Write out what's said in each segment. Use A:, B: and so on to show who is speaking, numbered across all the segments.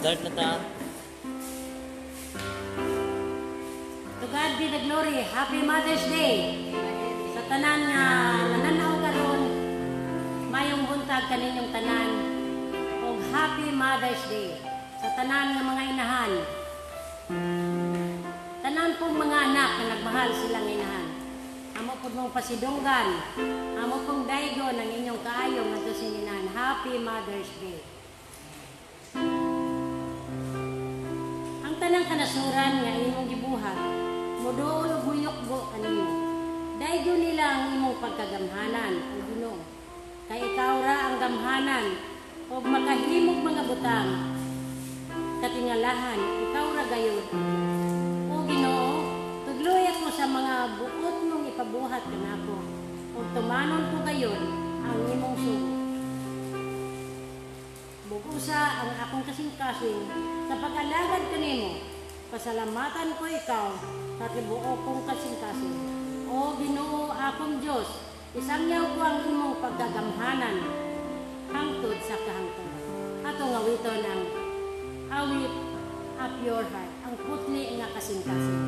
A: Start na ta.
B: To God be the glory. Happy Mother's Day. Sa tanan nga nananaw karon, mayong buntag kaninyong tanan. O Happy Mother's Day. Sa tanan nga mga inahan. Tanan pong mga anak na nagmahal silang inahan. Amo po mong pasidunggan. Amo pong daigo ng inyong kaayong nga inahan. Happy Mother's Day. Ang tanang kanasuran nga imong gibuhat, muduol ug muyokbo kanimo. Daigo nila ang imong pagkagamhanan, ang Ginoo. Kay ikaw ra ang gamhanan ug makahimog mga butang. Katingalahan, ikaw ra gayud. O Ginoo, tudloy ako sa mga buot mong ipabuhat kanako. Ug tumanon ko gayud ang imong sugo. Bukusa ang akong kasing-kasing sa pag-alagad kanimo. Pasalamatan ko ikaw sa tibuok kong kasing-kasing. O Ginoo akong Diyos, isangyaw ko ang imong pagkagamhanan hangtod sa kahangtod. Atong awiton ang awit of your heart, ang putli nga kasing-kasing.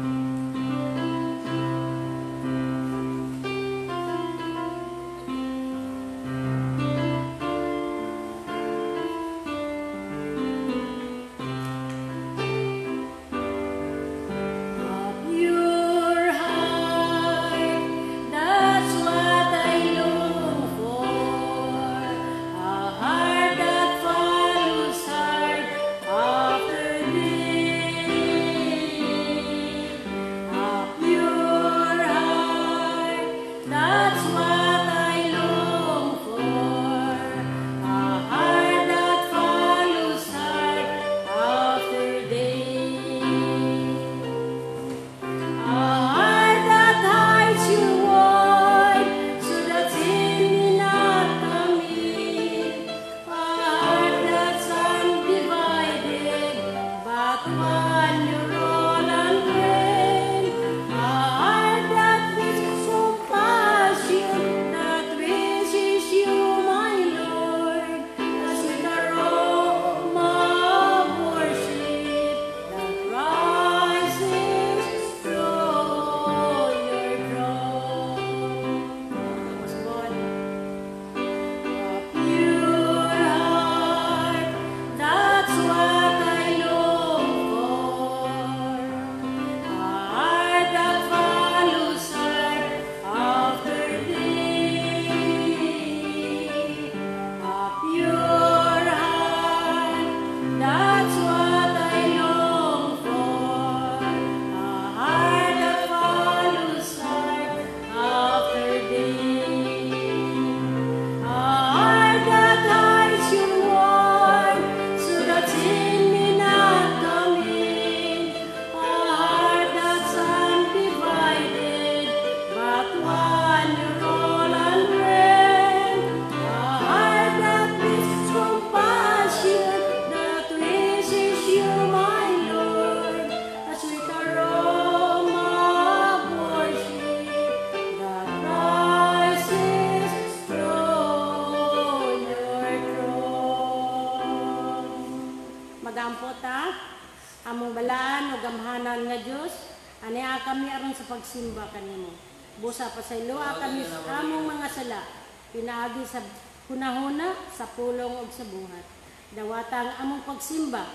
B: Among balaan o gamhanan nga Diyos, ania kami aron sa pagsimba kanimo. Busa pa sa iloa kami sa among mga sala, pinaagi sa hunahuna, sa pulong ug sa buhat. Dawatang among pagsimba,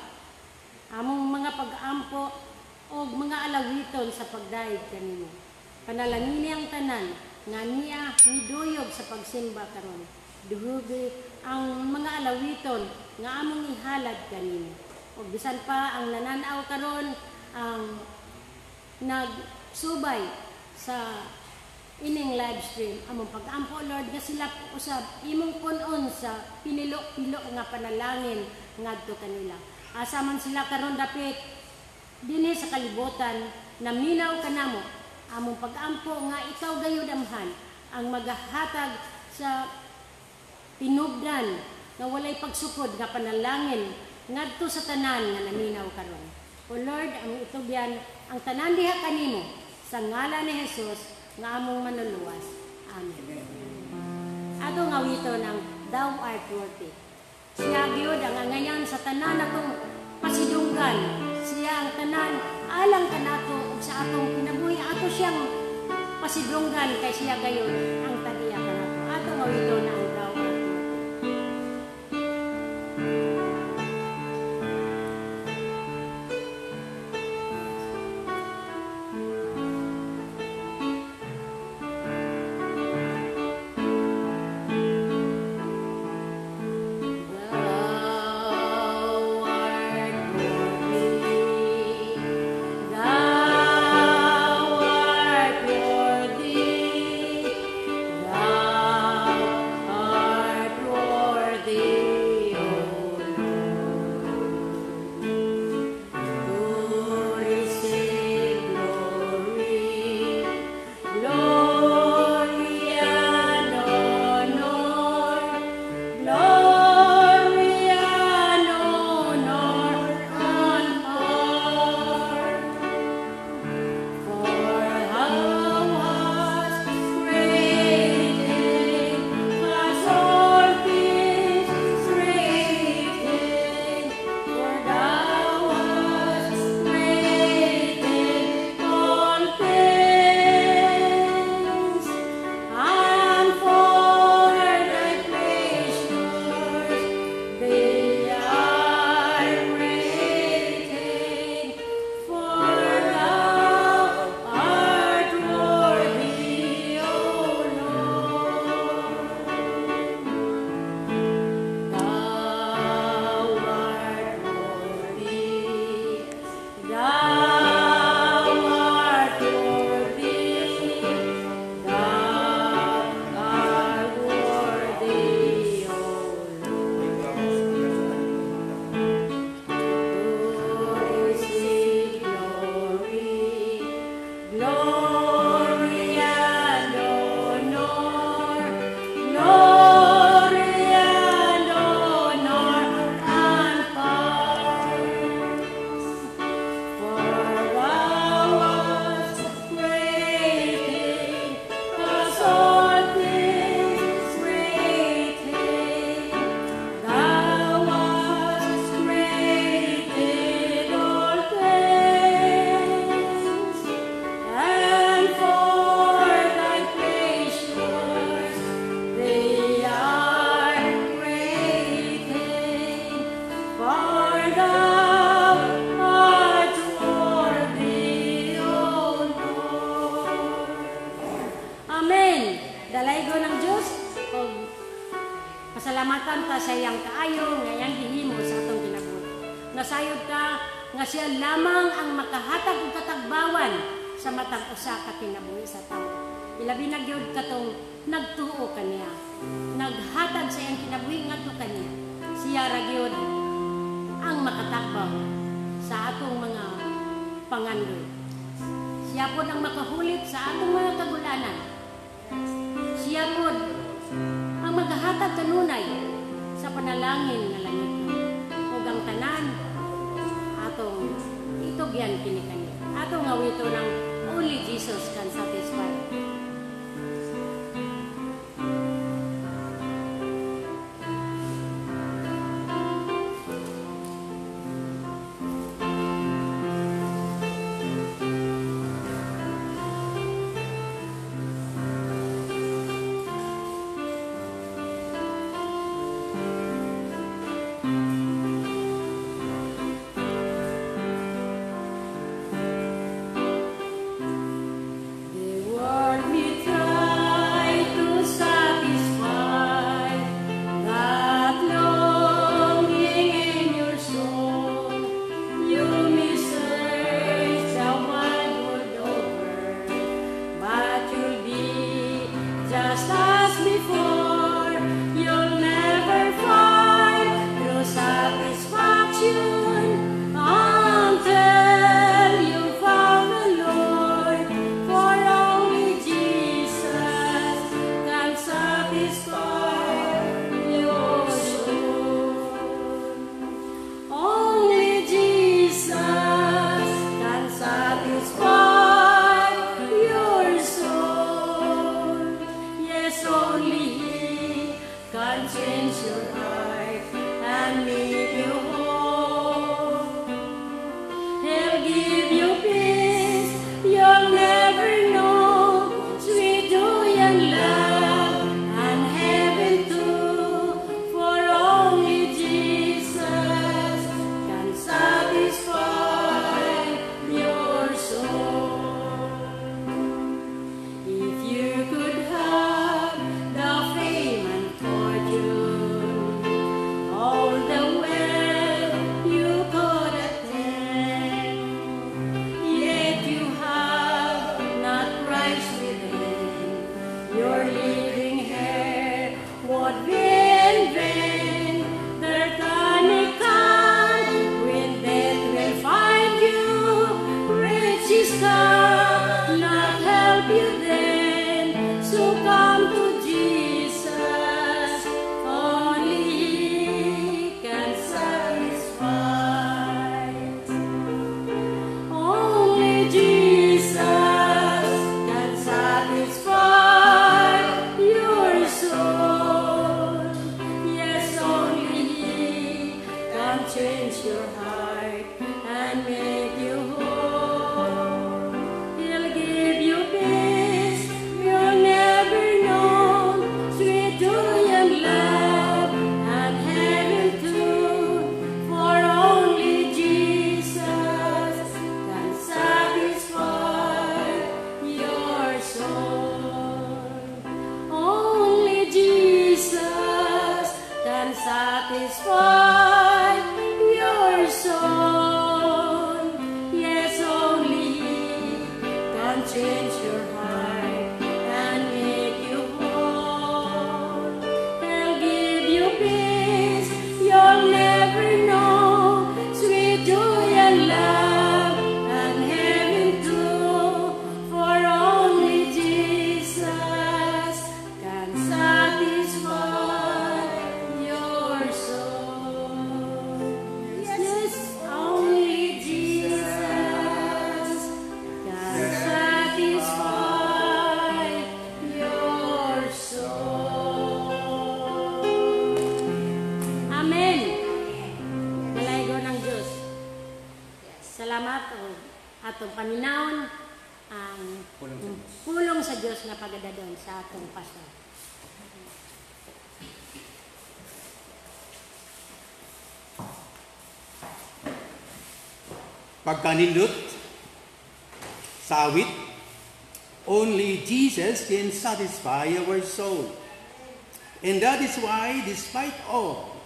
B: among mga pag-ampo o mga alawiton sa pagdaig kanimo. Panalangini ang tanan nga niya miduyog sa pagsimba karon. Duhugi ang mga alawiton nga among ihalad kanimo. O bisan pa ang nananaw karon ang nagsubay sa ining live stream among pag-ampo Lord nga sila usab imong punon sa pinilo-pilo nga panalangin ngadto kanila. Asa man sila karon dapit dinhi sa kalibutan naminaw kanamo among pag-ampo nga ikaw gayud amhan ang magahatag sa tinubdan nga walay pagsukod nga panalangin ngadto sa tanan nga naminaw karon. O Lord, ang itugyan ang tanan diha kanimo sa ngalan ni Jesus nga among manuluwas. Amen. Ato nga wito ng Thou art worthy. Siya gyud ang angayan sa tanan akong pasidunggan siya ang tanan alang kanato ug sa atong kinabuhi ato siyang pasidunggan kay siya gayon ang tadiya kanato ato mawito na ang daw dalaygo ng Diyos o pasalamatan ta sa iyang kaayo nga iyang gihimo sa atong kinabuhi. Nasayod ka nga siya lamang ang makahatag og katagbawan sa matag usa ka kinabuhi sa tawo. Ilabi na gyud katong nagtuo kaniya. Naghatag sa iyang kinabuhi ngadto kaniya. Siya ra gyud ang makatagbaw sa atong mga pangandoy. Siya pod ang makahulit sa atong mga kagulanan. Siya pod ang maghahatag kanunay sa panalangin nga langit ug ang tanan atong itugyan kini kaniya. Atong ngawito ng only Jesus can satisfy. Change your heart and make you whole. would be in vain. There can come when death will find you. Riches cannot help you then. So come to Jesus. Only He can satisfy. Only Jesus can satisfy your soul. Yes, only He can change your heart and make you whole. He'll give you peace you'll never know, sweet joy and love and heaven too. For only Jesus can satisfy your soul. Only Jesus can satisfy your soul. Yes, only He can change your heart and make you whole. He'll give you peace you'll never know, sweet joy and love and heaven too. For only Jesus can satisfy your soul. Yes, only Jesus can satisfy your soul. Amen. Galaygo ng Diyos. Salamat o atong paminawon ang pulong sa Diyos na pagadadon sa atong pastor.
A: Pagkanindot, sawit, only Jesus can satisfy our soul. And that is why, despite all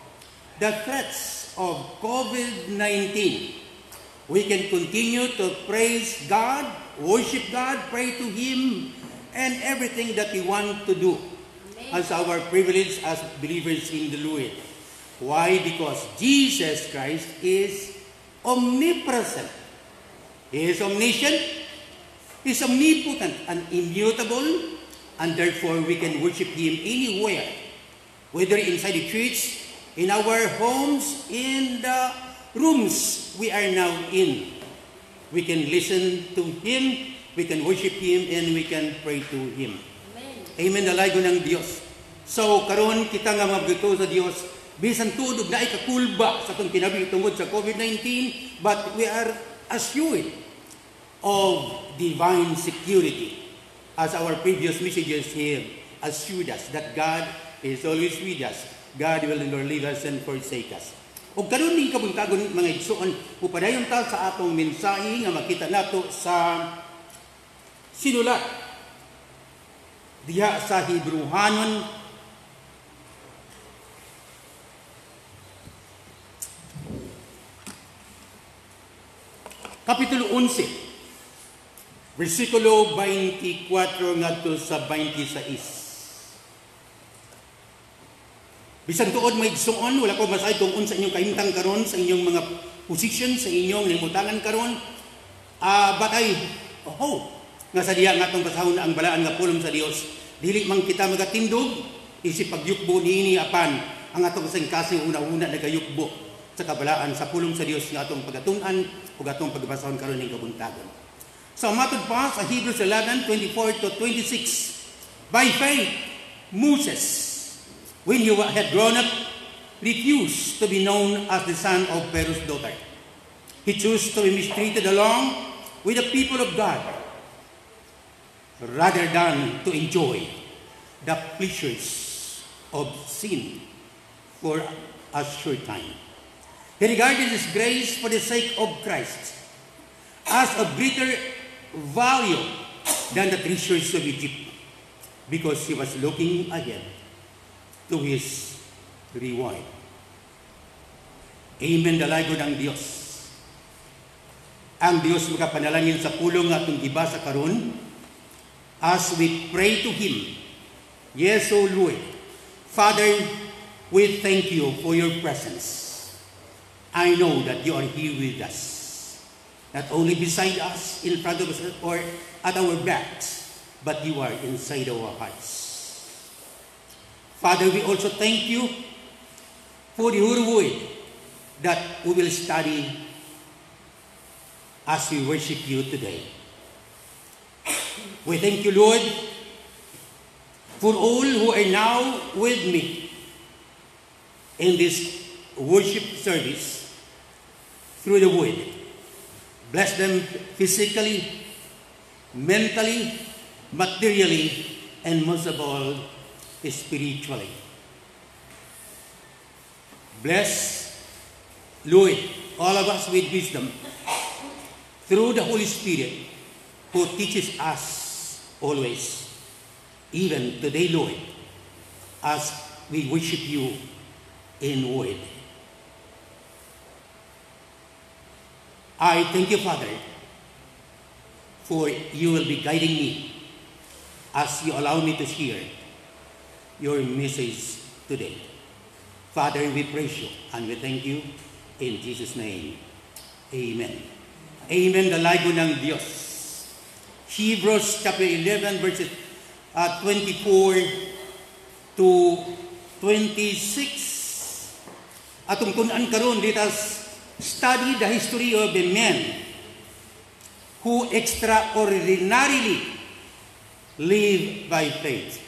A: the threats of COVID-19, we can continue to praise God, worship God, pray to Him, and everything that we want to do as our privilege as believers in the Lord. Why? Because Jesus Christ is omnipresent. He is omniscient, He is omnipotent and immutable, and therefore we can worship Him anywhere, whether inside the church, in our homes, in the rooms we are now in. We can listen to Him, we can worship Him, and we can pray to Him. Amen. Dalaygo ng Dios. So karon kita nga mabito sa Dios, bisan tudog na ikakulba sa itong kinabi tungod sa COVID-19, but we are assured of divine security, as our previous messages here assured us that God is always with us. God will never leave us and forsake us. O karon ni kabuntagon mga igsoon, upadayon ta sa atong mensahe nga makita nato sa sinulat diha sa Hebrehanon Kapitulo 11, versikulo 24 ngadto sa 26. Bisan tuod may igsoon, wala ko masahay kung unsa inyong kahimtang karon sa inyong mga position, sa inyong limutangan karon. But I hope nga sa diha nga atong basahon ang balaan nga pulong sa Dios. Dili man kita magatindog, isip pagyukbo niini apan ang atong kasing una-una nagayukbo sa kabalaan sa pulong sa Dios nga atong pagatun-an ug atong pagbasahon karon ning kabuntagon. So matod pa sa Hebrews 11:24 to 26. By faith, Moses, when he had grown up, refused to be known as the son of Pharaoh's daughter. He chose to be mistreated along with the people of God, rather than to enjoy the pleasures of sin for a short time. He regarded his grace for the sake of Christ as of greater value than the treasures of Egypt, because he was looking ahead to his reward. Amen, dalaygo ng Diyos. Ang Diyos makapanalangin sa pulong nga atong gibasa karon as we pray to Him. Yes, O Lord, Father, we thank you for your presence. I know that you are here with us, not only beside us, in front of us, or at our backs, but you are inside our hearts. Father, we also thank you for your word that we will study as we worship you today. We thank you, Lord, for all who are now with me in this worship service through the word. Bless them physically, mentally, materially, and most of all, spiritually. Bless, Lord, all of us with wisdom through the Holy Spirit who teaches us always, even today, Lord, as we worship you in word. I thank you, Father, for you will be guiding me as you allow me to share your message today. Father, we praise you and we thank you in Jesus' name. Amen. Amen. Dalago ng Diyos. Hebrews chapter 11 verses 24 to 26. Atong tunan karon ditas study the history of a man who extraordinarily live by faith.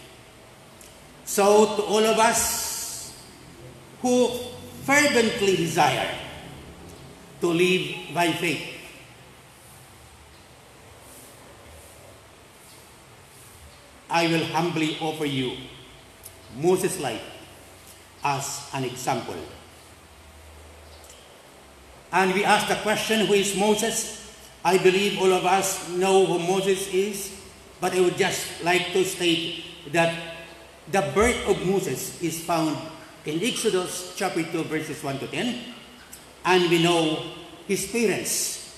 A: So to all of us who fervently desire to live by faith, I will humbly offer you Moses' life as an example. And we ask the question, who is Moses? I believe all of us know who Moses is, but I would just like to state that the birth of Moses is found in Exodus chapter 2 verses 1 to 10. And we know his parents,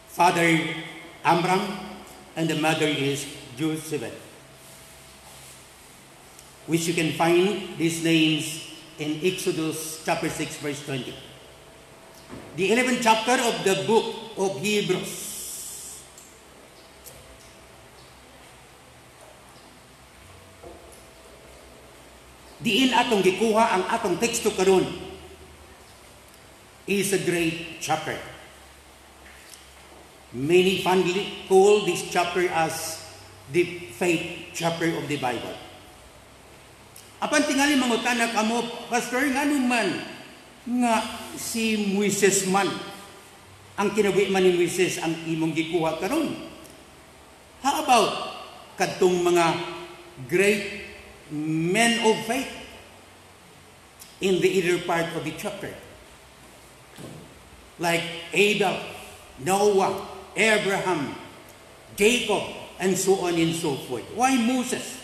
A: father Amram, and the mother is Jochebed, which you can find these names in Exodus chapter 6 verse 20. The 11th chapter of the book of Hebrews. Diin atong gikuha ang atong teksto karon is a great chapter. Many fondly call this chapter as the faith chapter of the Bible. Apan tingali mangutana kamo, Pastor, ngano man nga si Moises man ang kinabuhi man ni Moises ang imong gikuha karon? How about kadtong mga great men of faith in the either part of the chapter? Like Abel, Noah, Abraham, Jacob, and so on and so forth. Why Moses?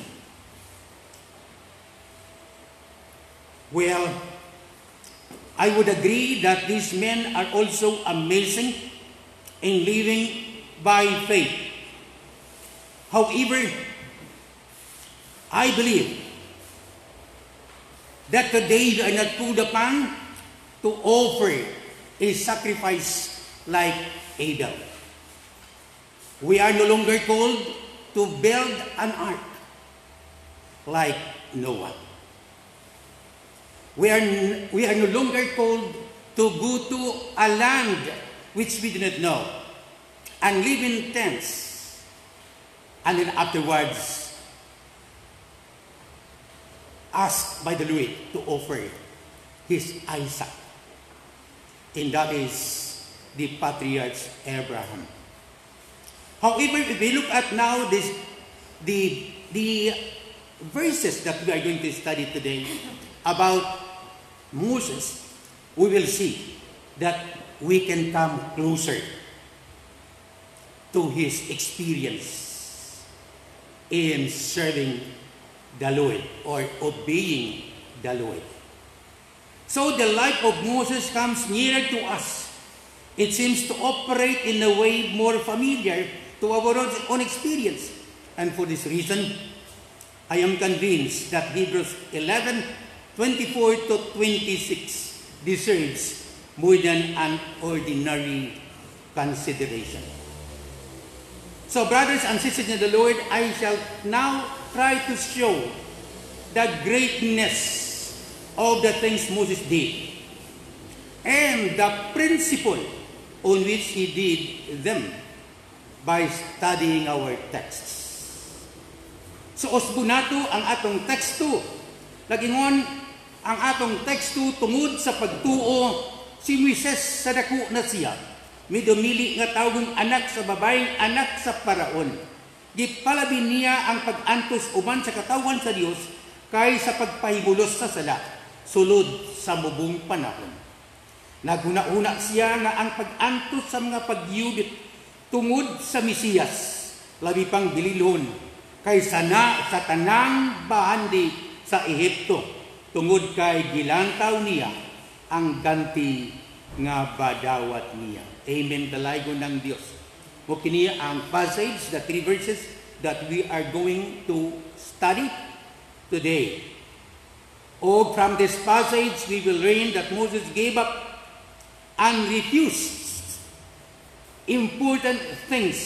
A: Well, I would agree that these men are also amazing in living by faith. However, I believe that today we are not called upon to offer a sacrifice like Abel. We are no longer called to build an ark like Noah. We are no longer called to go to a land which we do not know and live in tents and then afterwards asked by the Lord to offer his Isaac. And that is the patriarch Abraham. However, if we look at now the verses that we are going to study today about Moses, we will see that we can come closer to his experience in serving the Lord or obeying the Lord. So the life of Moses comes nearer to us. It seems to operate in a way more familiar to our own experience. And for this reason, I am convinced that Hebrews 11:24 to 26 deserves more than an ordinary consideration. So, brothers and sisters in the Lord, I shall now try to show the greatness of the things Moses did and the principle on which he did them by studying our texts. So, usbo nato ang atong teksto. Lagingon, ang atong teksto tungod sa pagtuo si Moises sa dako na siya. Midumili nga tawagong anak sa babaeng anak sa Paraon. Gipalabi niya ang pag-antos uban sa katawan sa Dios kay sa pagpahibulos sa sala, sulod sa mubong panahon. Naguna-una siya nga ang pag-antos sa mga pagyubit tungod sa Mesiyas, labi pang bililhon, kaysa na sa tanang bahandi sa Ehipto, tungod kay gilantaw niya ang ganti nga badawat niya. Amen, dalaygon ng Diyos. O kiniya ang passage, the 3 verses that we are going to study today. O from this passage, we will learn that Moses gave up and refused important things,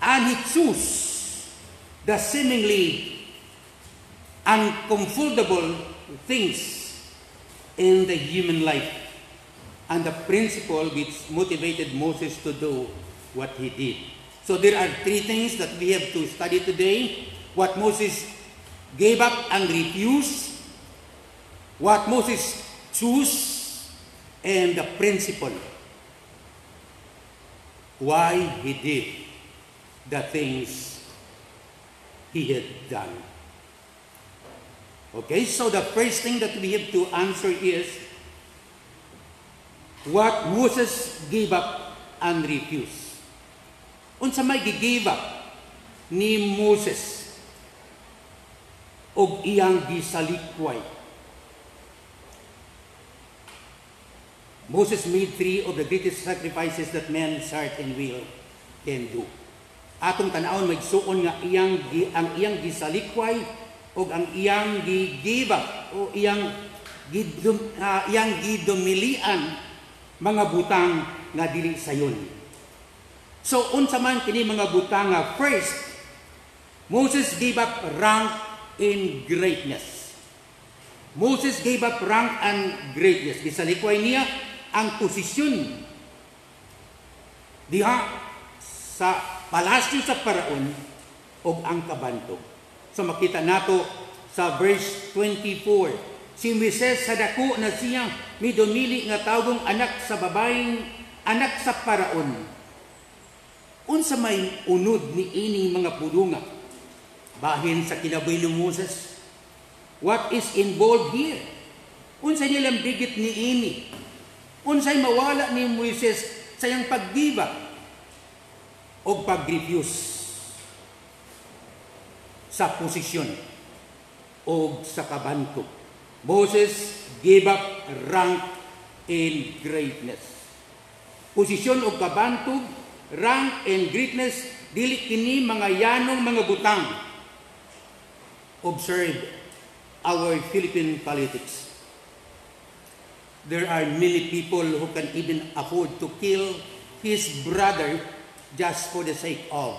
A: and he chose the seemingly uncomfortable things in the human life, and the principle which motivated Moses to do what he did. So there are 3 things that we have to study today: what Moses gave up and refused, what Moses chose, and the principle why he did the things he had done. Okay, so the first thing that we have to answer is what Moses gave up and refused. Unsa may gi-give up ni Moses og iyang gisalikway. Moses made 3 of the greatest sacrifices that man's heart and will can do. Atong tanawon magsuon nga ang iyang gisalikway o ang iyang gi-give up o iyang gidumilian mga butang nga dili sayon. So unsa man kini mga butang nga? First, Moses gave up rank and greatness. Moses gave up rank and greatness. Gisalikway niya ang posisyon diha sa palasyo sa Paraon o ang kabantog. So makita nato sa verse 24, si Moises sa dako na siya midumili nga tawagong anak sa babaeng anak sa Paraon. Unsa may unod ni ining mga pulunga bahin sa kinabuhi ni Moses? What is involved here? Unsay nilang bigit ni ini? Unsay mawala ni Moises sa iyang paggiba o pag-refuse sa posisyon o sa kabantog? Moses gave up rank and greatness. Posisyon o kabantog, rank and greatness, dili kini mga yanong mga butang. Observe our Philippine politics. There are many people who can even afford to kill his brother just for the sake of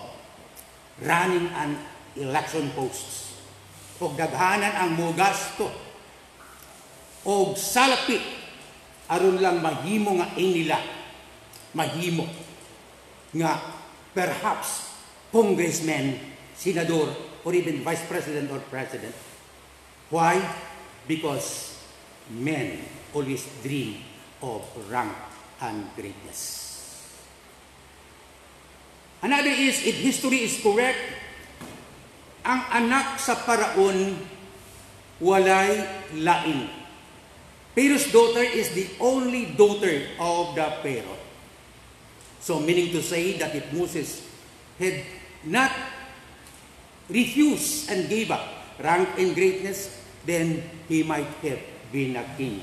A: running an election posts. O daghanan ang mogasto o salapit aron lang mahimo nga inila, mahimo nga perhaps congressman, senador, or even vice president or president. Why? Because men always dream of rank and greatness. Another is, if history is correct, ang anak sa Paraon walay lain. Pharaoh's daughter is the only daughter of the Pharaoh. So meaning to say that if Moses had not refused and gave up rank and greatness, then he might have been a king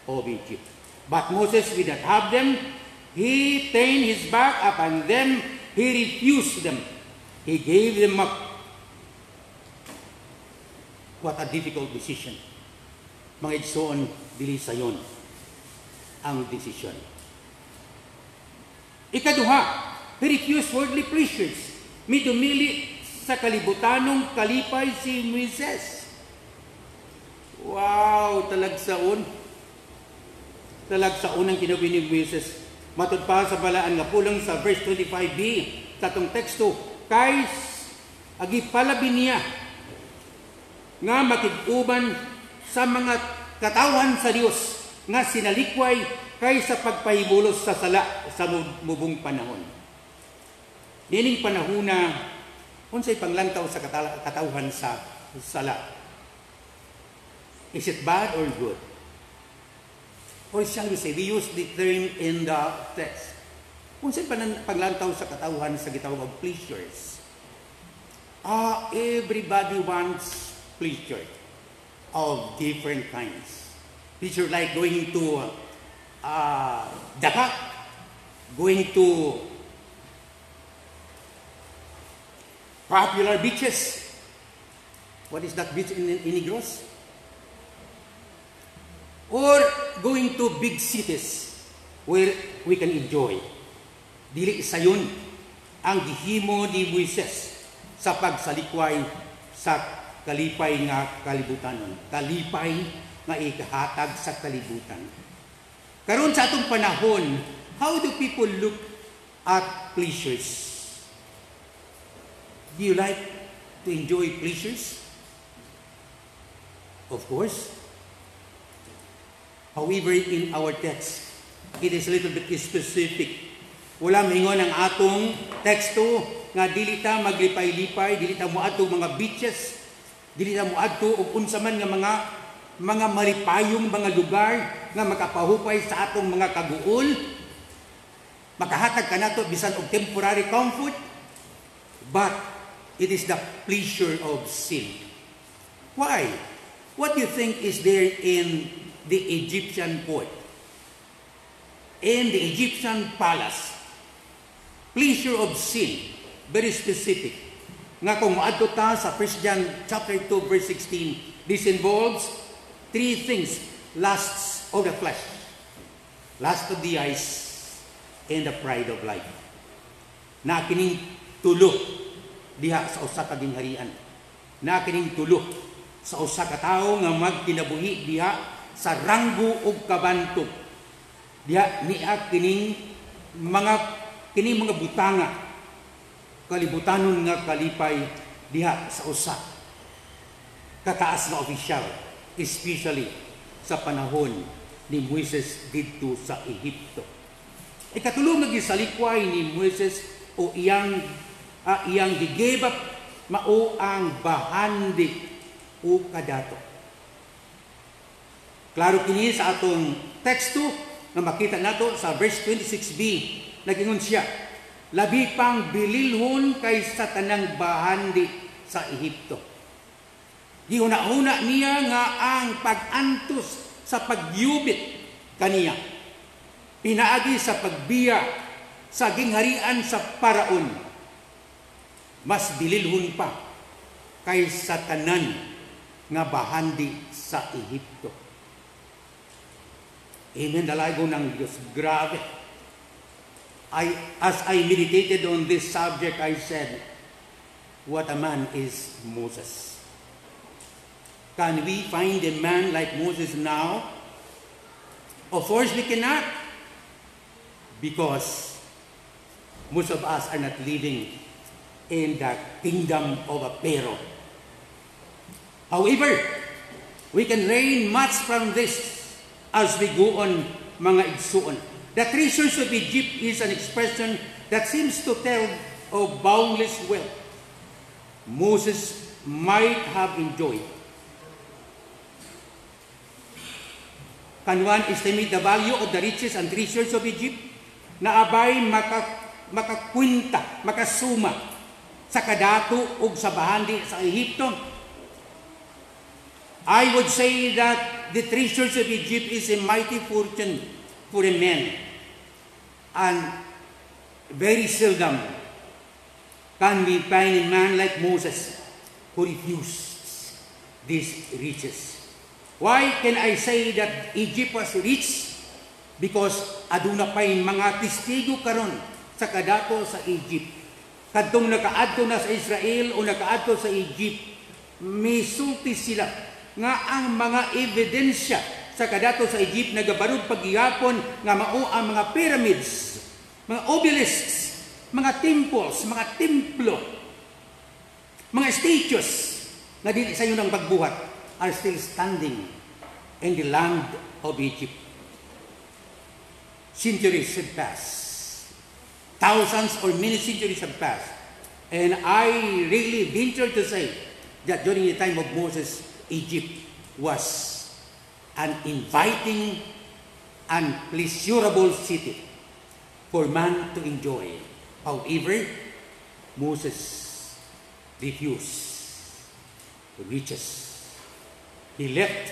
A: of Egypt. But Moses did not have them. He turned his back upon them. He refused them. He gave them up What a difficult decision. Mga igsoon, dili sayon ang desisyon. Ikaduha, he refused worldly pleasures. Midumili sa kalibutanong kalipay si Moises. Wow, talagsaon. Talagsaon ang kinabuhi ni Moises. Matod pa sa balaan nga pulang sa verse 25b sa itong teksto, kay agipalabi niya nga makig-uban sa mga katawan sa Dios nga sinalikway kaysa pagpahibulos sa sala sa mubong panahon. Nining panahona, unsay panglantaw sa katawhan sa sala? Is it bad or good? Or shall we say, we use the term in the text. Unsay panglantaw sa katawhan sa gitawag of pleasures? Everybody wants pleasure of different kinds. Pleasure like going to Dakar, going to popular beaches. What is that beach in Negros? Or going to big cities where we can enjoy. Dili sayon ang gihimo ni Moises sa pagsalikway sa kalipay nga kalibutanon. Kalipay nga ikahatag sa kalibutan. Karon sa atong panahon, how do people look at pleasures? Do you like to enjoy pleasures? Of course. However, in our text, it is a little bit specific. Wala mingon ang atong teksto nga dili ta maglipay-lipay, dili ta moadto mga beaches, dili ta moadto og unsa man nga mga maripayong mga lugar nga makapahupay sa atong mga kaguol. Makahatag kanato bisan og temporary comfort, but it is the pleasure of sin. Why? What do you think is there in the Egyptian court, in the Egyptian palace? Pleasure of sin, very specific. Nga kung maadto ta sa 1 John chapter 2 verse 16, this involves three things: lusts of the flesh, lust of the eyes, and the pride of life. Na kining tulo diha sa usa ka gingharian. Na kining tulo sa usa ka tawo nga magkinabuhi diha sa ranggo ug kabantog. Diha niya kining mga butanga kalibutanon nga kalipay diha sa usa kataas nga opisyal, especially sa panahon ni Moises didto sa Ehipto. Ikatulo nga gisalikway ni Moises o iyang gigibap mao ang bahandi o kadato. Klaro kini sa atong teksto na makita nato sa verse 26b. Nagingon siya, labi pang bililhon kay sa tanang bahandi sa Ehipto. Gihuna-huna niya nga ang pag-antos sa pagyubit kaniya. Pinaagi sa pagbiya sa gingharian sa paraon. Mas bililhon pa kay sa tanan nga bahandi sa Ehipto. Amen, dalago ng Diyos. Grabe. As I meditated on this subject, I said, what a man is Moses. Can we find a man like Moses now? Of course we cannot. Because most of us are not living in the kingdom of a Pharaoh. However, we can learn much from this as we go on, mga igsuon. The treasures of Egypt is an expression that seems to tell of boundless wealth Moses might have enjoyed. Can one estimate the value of the riches and treasures of Egypt? Na abay makakwinta, makasuma sa kadato ug sa bahandi sa Ehipto? I would say that the treasures of Egypt is a mighty fortune for a man, and very seldom can we find a man like Moses who refused these riches. Why can I say that Egypt was rich? Because aduna pay mga testigo karon sa kadato sa Egypt. Kadtong nakaadto na sa Israel o nakaadto sa Egypt, misulti sila nga ang mga ebidensya sa kadato sa Egypt nagabarog paghihapon nga mao ang mga pyramids, mga obelisks, mga temples, mga templo, mga statues na dili sa nang pagbuhat are still standing in the land of Egypt. Centuries have passed. Thousands or many centuries have passed. And I really venture to say that during the time of Moses, Egypt was an inviting and pleasurable city for man to enjoy. However, Moses refused the riches. He left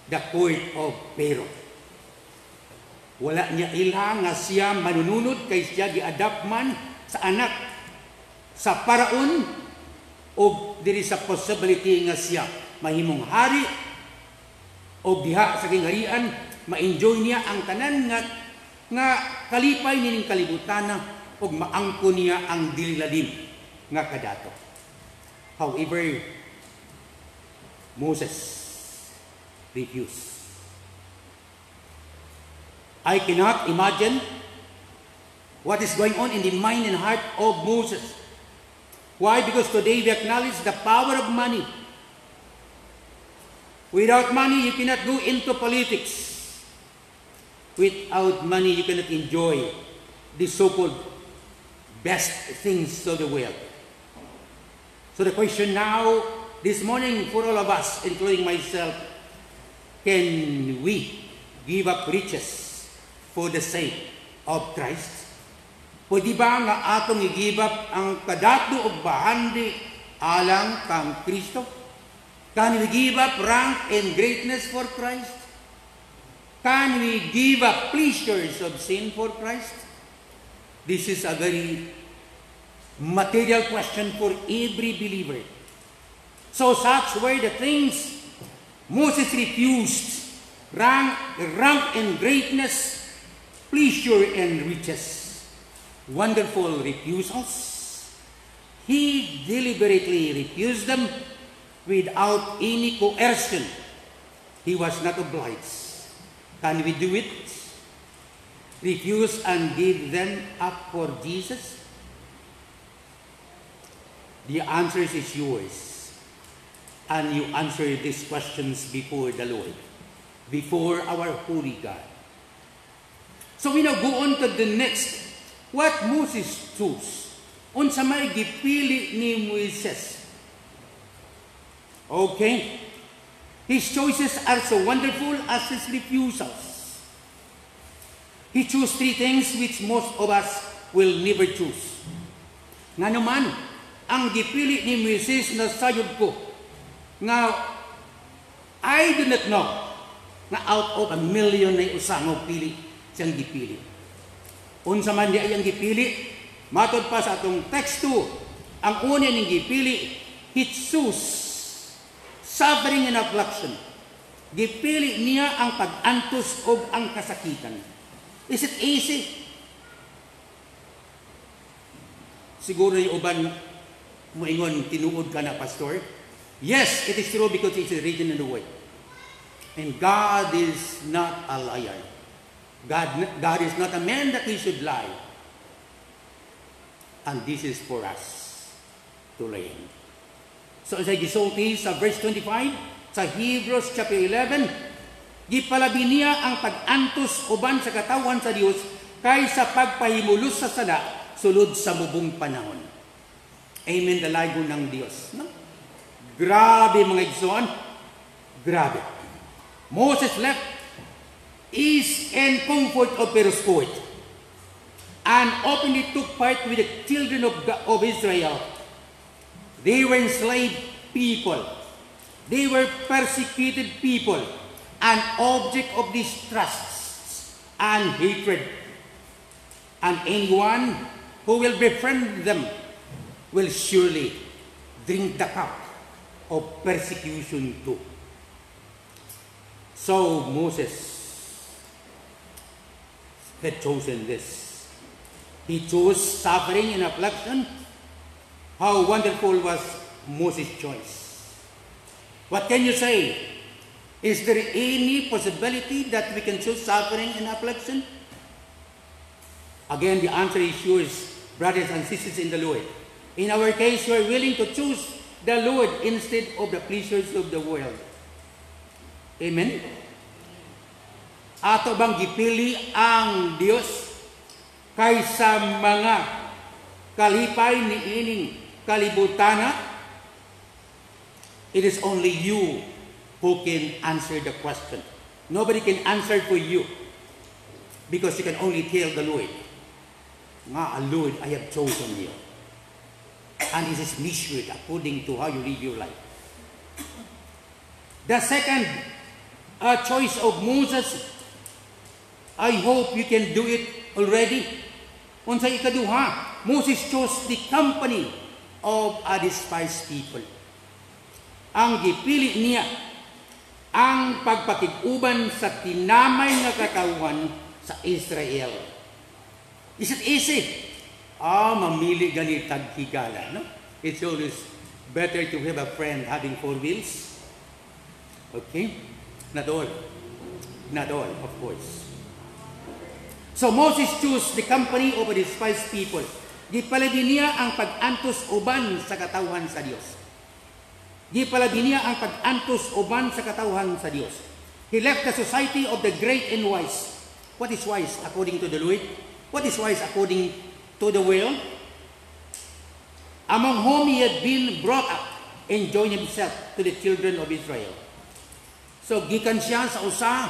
A: the court of Pharaoh. Wala niya ilang nga siya manununod kay siya gi-adapt man sa anak sa paraon o diri sa possibility nga siya mahimong hari o diha sa kingharian ma-enjoy niya ang tanan nga kalipay nining kalibutan o maangko niya ang dililalim nga kadato. However, Moses refused. I cannot imagine what is going on in the mind and heart of Moses. Why? Because today we acknowledge the power of money. Without money, you cannot go into politics. Without money, you cannot enjoy the so-called best things of the world. So the question now, this morning, for all of us, including myself, can we give up riches for the sake of Christ? Pwede ba nga atong i-give up ang kadato o bahandi alang kang Kristo? Can we give up rank and greatness for Christ? Can we give up pleasures of sin for Christ? This is a very material question for every believer. So such were the things Moses refused: rank and greatness, pleasure and riches. Wonderful refusals. He deliberately refused them without any coercion. He was not obliged. Can we do it? Refuse and give them up for Jesus? The answer is yours. And you answer these questions before the Lord, before our holy God. So we now go on to the next. What Moses chose? Unsa may gipili ni Moises? Okay. His choices are so wonderful as his refusals. He chose 3 things which most of us will never choose. Nga naman, ang gipili ni Moises na sayod ko, nga I do not know na out of 1 million na usang pili siyang gipili. Unsa man di ayang gipili, matod pa sa atong text 2, ang una ning gipili, Jesus, suffering and affliction. Gipili niya ang pag-antos o ang kasakitan. Is it easy? Siguro yung uban moingon tinuod ka na, Pastor. Yes, it is true because it's written in the Word. And God is not a liar. God is not a man that he should lie. And this is for us to learn. So as I gisulti sa verse 25, sa Hebrews chapter 11, gipalabi niya ang pag-antos uban sa katawan sa Dios kaysa pagpahimulos sa sala sulod sa mubong panahon. Amen, dalago ng Dios. No? Grabe mga igsoon. Grabe. Moses left ease and comfort of Pharaoh's court and openly took part with the children of Israel. They were enslaved people. They were persecuted people, an object of distrust and hatred. And anyone who will befriend them will surely drink the cup of persecution too. So Moses had chosen this. He chose suffering and affliction. How wonderful was Moses' choice. What can you say? Is there any possibility that we can choose suffering and affliction? Again, the answer is yours, brothers and sisters in the Lord. In our case, we are willing to choose the Lord instead of the pleasures of the world. Amen? Ato bang gipili ang Diyos kaysa mga kalipay ni ining kalibutana? It is only you who can answer the question. Nobody can answer for you because you can only tell the Lord, "Nga, Lord, I have chosen you. And this is measured according to how you live your life." The second choice of Moses, I hope you can do it already. Unsay ikaduha, Moses chose the company of a despised people. Ang gipili niya ang pagpakig-uban sa tinamay nga katawhan sa Israel. Is it easy? Mamili ganit tagkigala, no? It's always better to have a friend having four wheels. Okay? Not all. Not all, of course. So Moses chose the company of a despised people. Gipalagi niya ang pag-antos uban sa katawhan sa Dios. Gipalagi niya ang pag-antos uban sa katawhan sa Dios. He left the society of the great and wise. What is wise according to the Lord? What is wise according to the world? Among whom he had been brought up and joined himself to the children of Israel. So gikan siya sa usa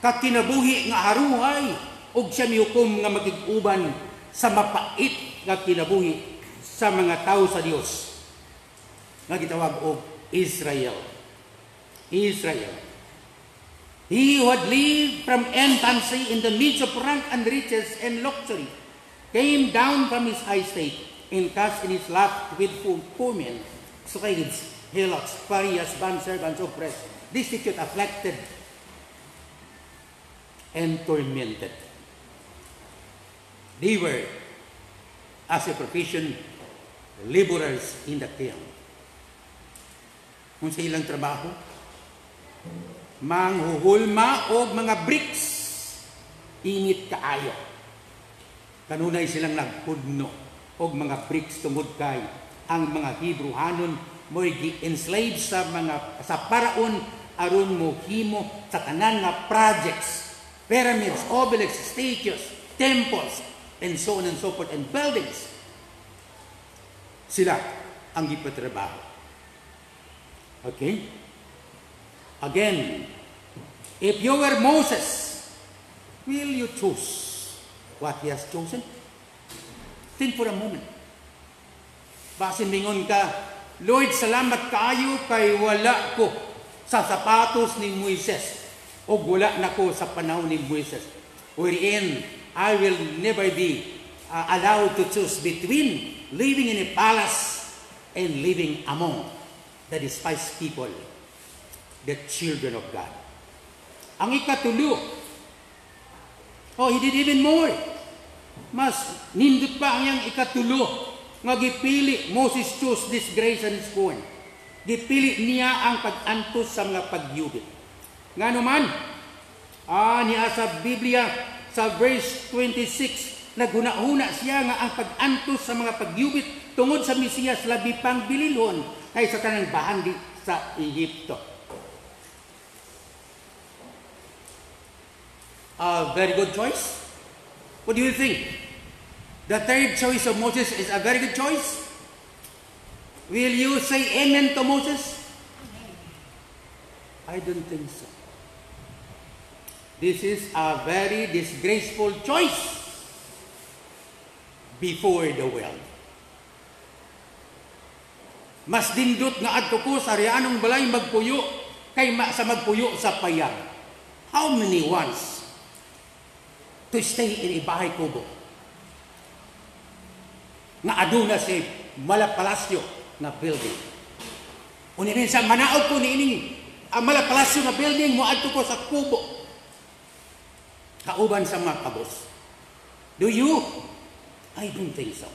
A: ka kinabuhi nga haruhay ug siya mihukom nga magig-uban sa mapait nga kinabuhi sa mga tao sa Dios nga gitawag og Israel. Israel. He who had lived from infancy in the midst of rank and riches and luxury came down from his high state and cast in his lap with poor men, slaves, helots, pariahs, bondservants, oppressed, destitute, afflicted, and tormented. They were, as a profession, laborers in the field. Kung sa ilang trabaho, manghuhulma o mga bricks, init kaayo. Kanunay silang nagpudno o mga bricks tungod kay ang mga Hebrewanon mo'y gi-enslave sa paraon aron mo himo sa tanan nga projects, pyramids, obelisks, statues, temples, and so on and so forth, and buildings. Sila ang gipatrabaho. Okay? Again, if you were Moses, will you choose what he has chosen? Think for a moment. Basin mingon ka, Lord, salamat kaayo kay wala ko sa sapatos ni Moises o wala na ko sa panahon ni Moises, wherein I will never be allowed to choose between living in a palace and living among the despised people, the children of God. Ang ikatulo, he did even more. Mas nindot pa ang iyang ikatulo nga gipili Moses chose this grace and scorn. Gipili niya ang pag-antos sa mga pagyubit. Nga naman, niya sa Biblia sa verse 26, naghuna-huna siya nga ang pag-antos sa mga pagyubit tungod sa Mesiyas labi pang bililhon ay sa tanang bahandi sa Egypto. A very good choice. What do you think? The third choice of Moses is a very good choice. Will you say amen to Moses? I don't think so. This is a very disgraceful choice before the world. Mas dindot nga adto ko sa rianong balay magpuyo kay sa magpuyo sa payag. How many wants to stay in a bahay kubo nga aduna si malapalasyo na building Uni minsan manaog ko niining ang malapalasyo na building mo adto ko sa kubo. Kauban sa mga kabos. Do you? I don't think so.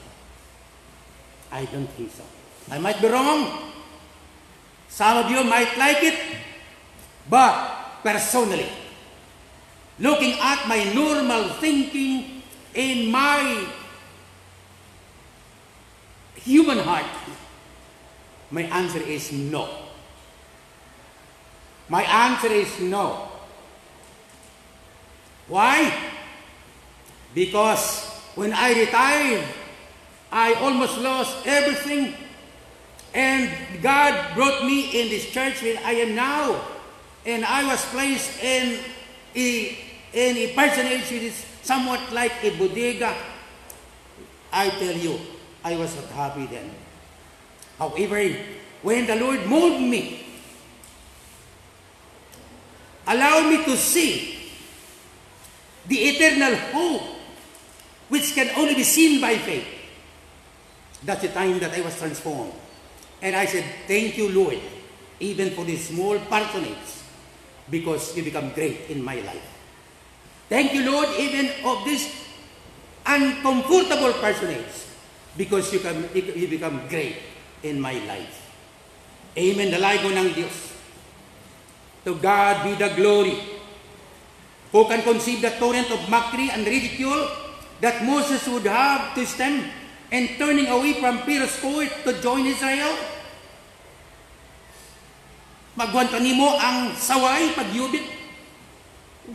A: I don't think so. I might be wrong. Some of you might like it. But personally, looking at my normal thinking in my human heart, my answer is no. My answer is no. Why? Because when I retired, I almost lost everything. And God brought me in this church where I am now. And I was placed in a personage which is somewhat like a bodega. I tell you, I was not happy then. However, when the Lord moved me, allowed me to see the eternal hope which can only be seen by faith. That's the time that I was transformed. And I said, thank you, Lord, even for this small personage, because you become great in my life. Thank you, Lord, even of this uncomfortable personage, because you become great in my life. Amen. Dalago ng Diyos. To God be the glory. Who can conceive the torrent of mockery and ridicule that Moses would have to stem and turning away from Pharaoh's court to join Israel? Magwanta nimo ang saway pagyubit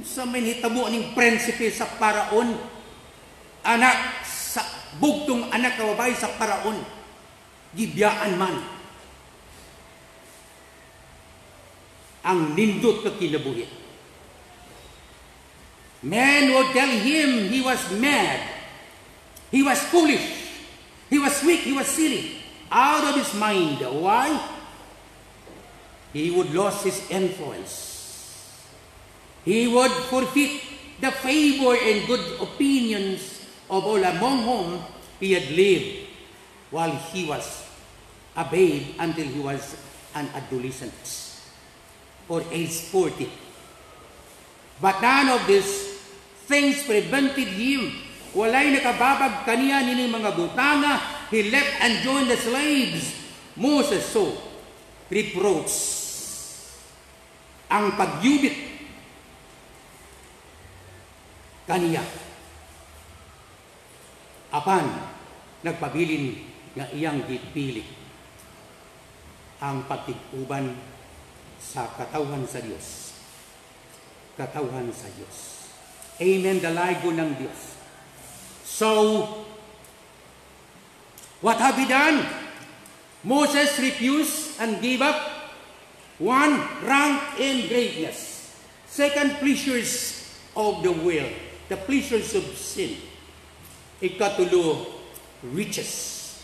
A: sa may hitabo ning prinsipe sa Paraon, anak sa bugtong anak kababay sa Paraon, gibiyaan man ang nindot ka kinabuhi. Men would tell him he was mad, he was foolish, he was weak, he was silly, out of his mind. Why? He would lose his influence. He would forfeit the favor and good opinions of all among whom he had lived while he was a babe until he was an adolescent or age 40. But none of these things prevented him. Walay nakababag kaniya nini mga butanga. He left and joined the slaves. Moses so reproached ang pagyubit kaniya. Apan nagpabilin nga iyang gipili ang pagtiguban sa katawan sa Diyos. Katawan sa Diyos. Amen. Dalago ng Diyos. So, what have we done? Moses refused and gave up. One, rank and greatness. Second, pleasures of the world. The pleasures of sin. Ikatulo, riches.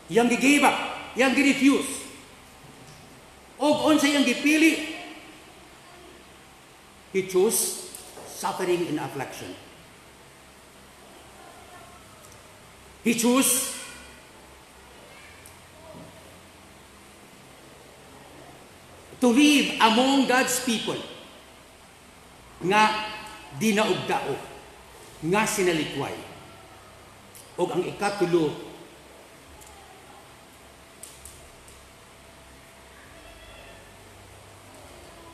A: Yang gave up. Yang refuse. O unsa yang gipili, he chose suffering and affliction. He chose to live among God's people nga dinaugdao, nga sinalikway. O ang ikatulo,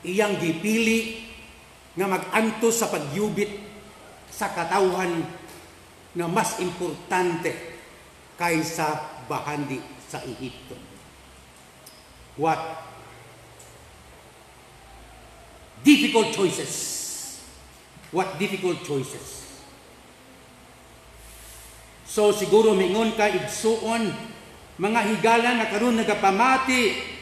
A: iyang gipili nga mag-anto sa pagyubit sa katawhan nga mas importante kaysa bahandi sa Ehipto. What difficult choices. What difficult choices. So siguro mingon ka igsuon mga higala na karon nagapamati.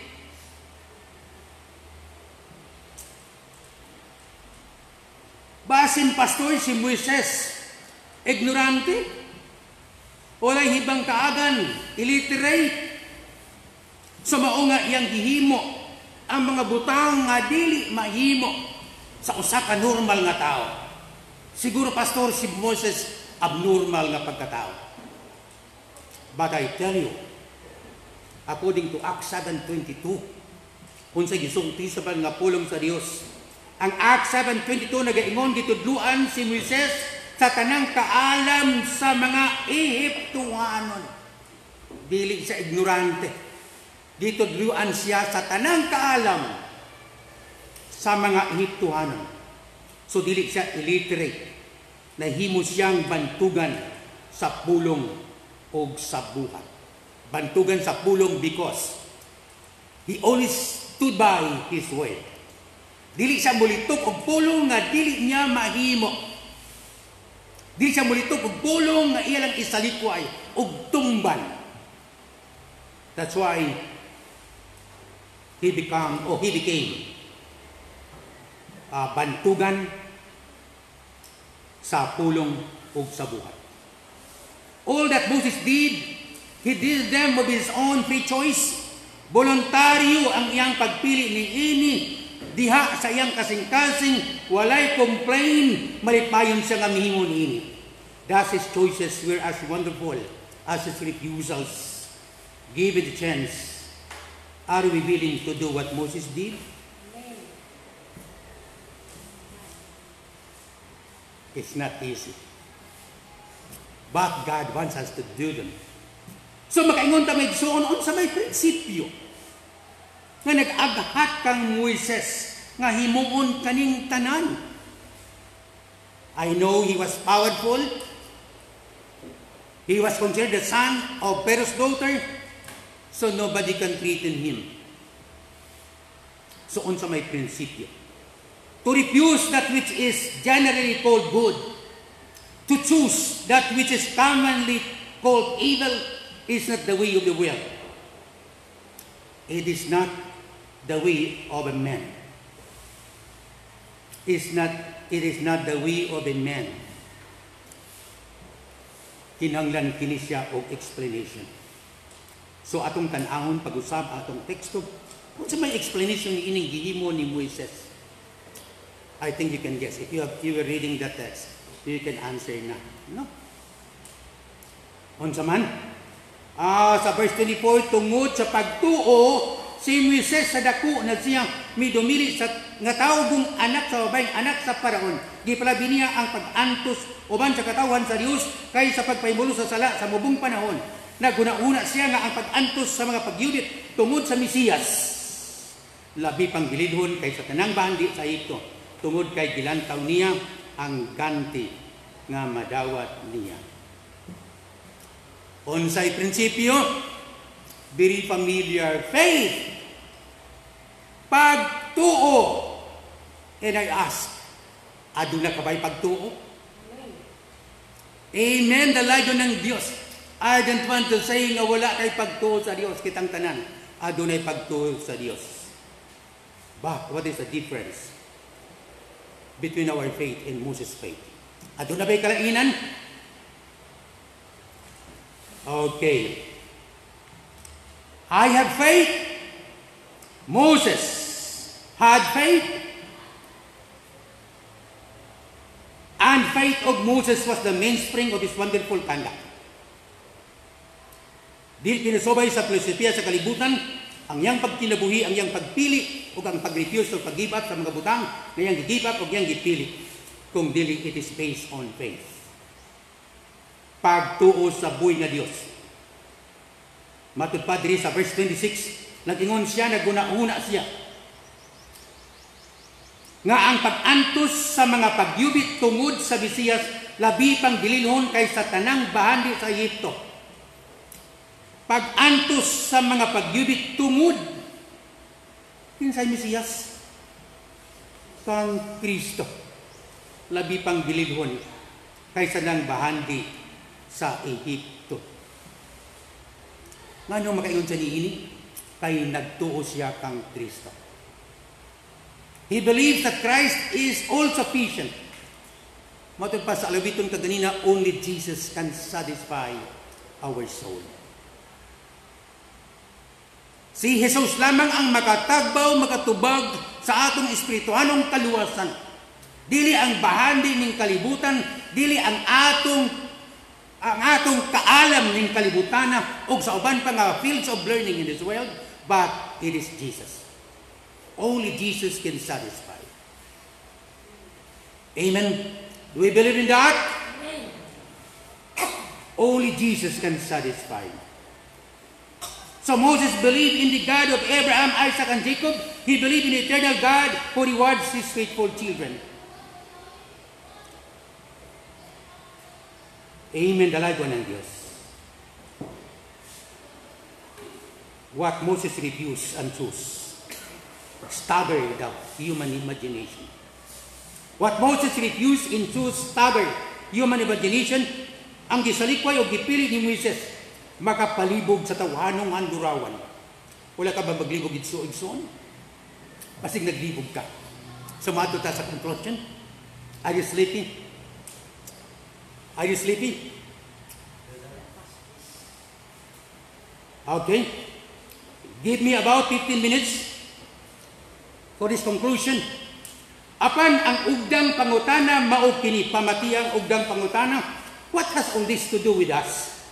A: Basin pastor si Moises ignorante, walay hibang kaagan, illiterate. So mao nga iyang gihimo ang mga butang nga dili mahimo sa usa ka normal nga tao. Siguro pastor si Moses abnormal nga pagkatao. But I tell you, according to Acts 7:22, Unsay gisulti sa nga pulong sa Dios. Ang Acts 7:22 nagaingon gitudluan si Moises sa tanang kaalam sa mga Ehiptohanon. Dili siya ignorante. Gitudluan siya sa tanang kaalam sa mga Ehiptohanon. So dili siya illiterate. Nahimo siyang bantugan sa pulong o sa buhat. Bantugan sa pulong because he always stood by his word. Dili siya mulitok og pulong nga dili niya mahimo. Dili siya mulitok og pulong nga iya lang isalikway og tumban. That's why he became bantugan sa pulong ug sa buhat. All that Moses did, he did them of his own free choice. Voluntaryo ang iyang pagpili ni ini diha sa iyang kasing-kasing, walay complain, malipayon siya nga mihimo niini. Thus his choices were as wonderful as his refusals. Give it a chance. Are we willing to do what Moses did? It's not easy. But God wants us to do them. So makaingon ta may igsoon sa may prinsipyo nga nag-aghat kang Moises nga himuon kaning tanan. I know he was powerful. He was considered the son of Pharaoh's daughter, so nobody can threaten him. So unsa may prinsipyo. To refuse that which is generally called good, to choose that which is commonly called evil, is not the way of the world. It is not the way of a man. It is not the way of a man. Kinahanglan kini siya og explanation. So atong tan-ahon pag-usab atong teksto, unsa may explanation ni ining gihimo ni Moises? I think you can guess. If you were reading that text, you can answer na. No? Unsa man? Sa verse 24, tungod sa pagtuo, si Moises sa dako na siyang midumili sa nga tawgong anak sa babaeng anak sa Paraon. Gipalabi niya ang pag-antos uban sa katawhan sa Dios kay sa pagpahimulo sa sala sa mubong panahon. Naguna-una siya nga ang pag-antos sa mga pagyudit tungod sa Mesiyas. Labi pang gilidhon kay sa tanang bandi sa Egipto. Tungod kay gilantaw niya ang ganti nga madawat niya. Unsay prinsipyo? Very familiar. Faith. Pagtuo. And I ask, aduna ka ba'y pagtuo? Amen. Dalayo ng Diyos. I don't want to say nga wala kay pagtuo sa Diyos. Kitang tanan. Adunay pagtuo sa Diyos. But what is the difference between our faith and Moses' faith? Aduna ba'y kalainan? Okay. I have faith. Moses had faith. And faith of Moses was the mainspring of his wonderful conduct. Dili pinasobay sa filosofiya sa kalibutan ang iyang pagkinabuhi, ang iyang pagpili, o ang pag-refuse o pag-give up sa mga butang na iyang gi-give up o iyang gipili. Kung dili, it is based on faith. Pagtuo sa buhay nga Diyos. Matud pa diri sa verse 26, nag-ingon siya, naguna-una siya, nga ang pag-antos sa mga pagyubit tungod sa Mesiyas labi pang dililhon kay sa tanang bahandi sa Egypto. Pag-antos sa mga pagyubit tungod kinsay Mesiyas kang Kristo labi pang dililhon kay sa tanang bahandi sa Egypto. Ngano makaingon sa niini? Kay nagtuo siya kang Kristo. He believes that Christ is all-sufficient. Matod pa sa alawiton kaganina, only Jesus can satisfy our soul. Si Jesus lamang ang makatagbaw, makatubag sa atong espirituhanong kaluwasan. Dili ang bahandi ning kalibutan, dili ang atong kaalam ning kalibutan o sa uban pa nga fields of learning in this world, but it is Jesus. Only Jesus can satisfy. Amen. Do we believe in that?
B: Amen.
A: Only Jesus can satisfy. So Moses believed in the God of Abraham, Isaac, and Jacob. He believed in the eternal God who rewards his faithful children. Amen. Dalago ng Diyos. What Moses refused and chose staggered the human imagination. What Moses refused and chose staggered human imagination. Ang gisalikway o gipili ni Moses makapalibog sa tawanong andurawan. Wala ka ba maglibog igsoon? Pasig naglibog ka. Sumato ta sa conclusion. Are you sleeping? Are you sleepy? Okay. Give me about 15 minutes for this conclusion. Apan ang ugdang pangutana mao kini pamatiyang ugdang pangutana. What has all this to do with us?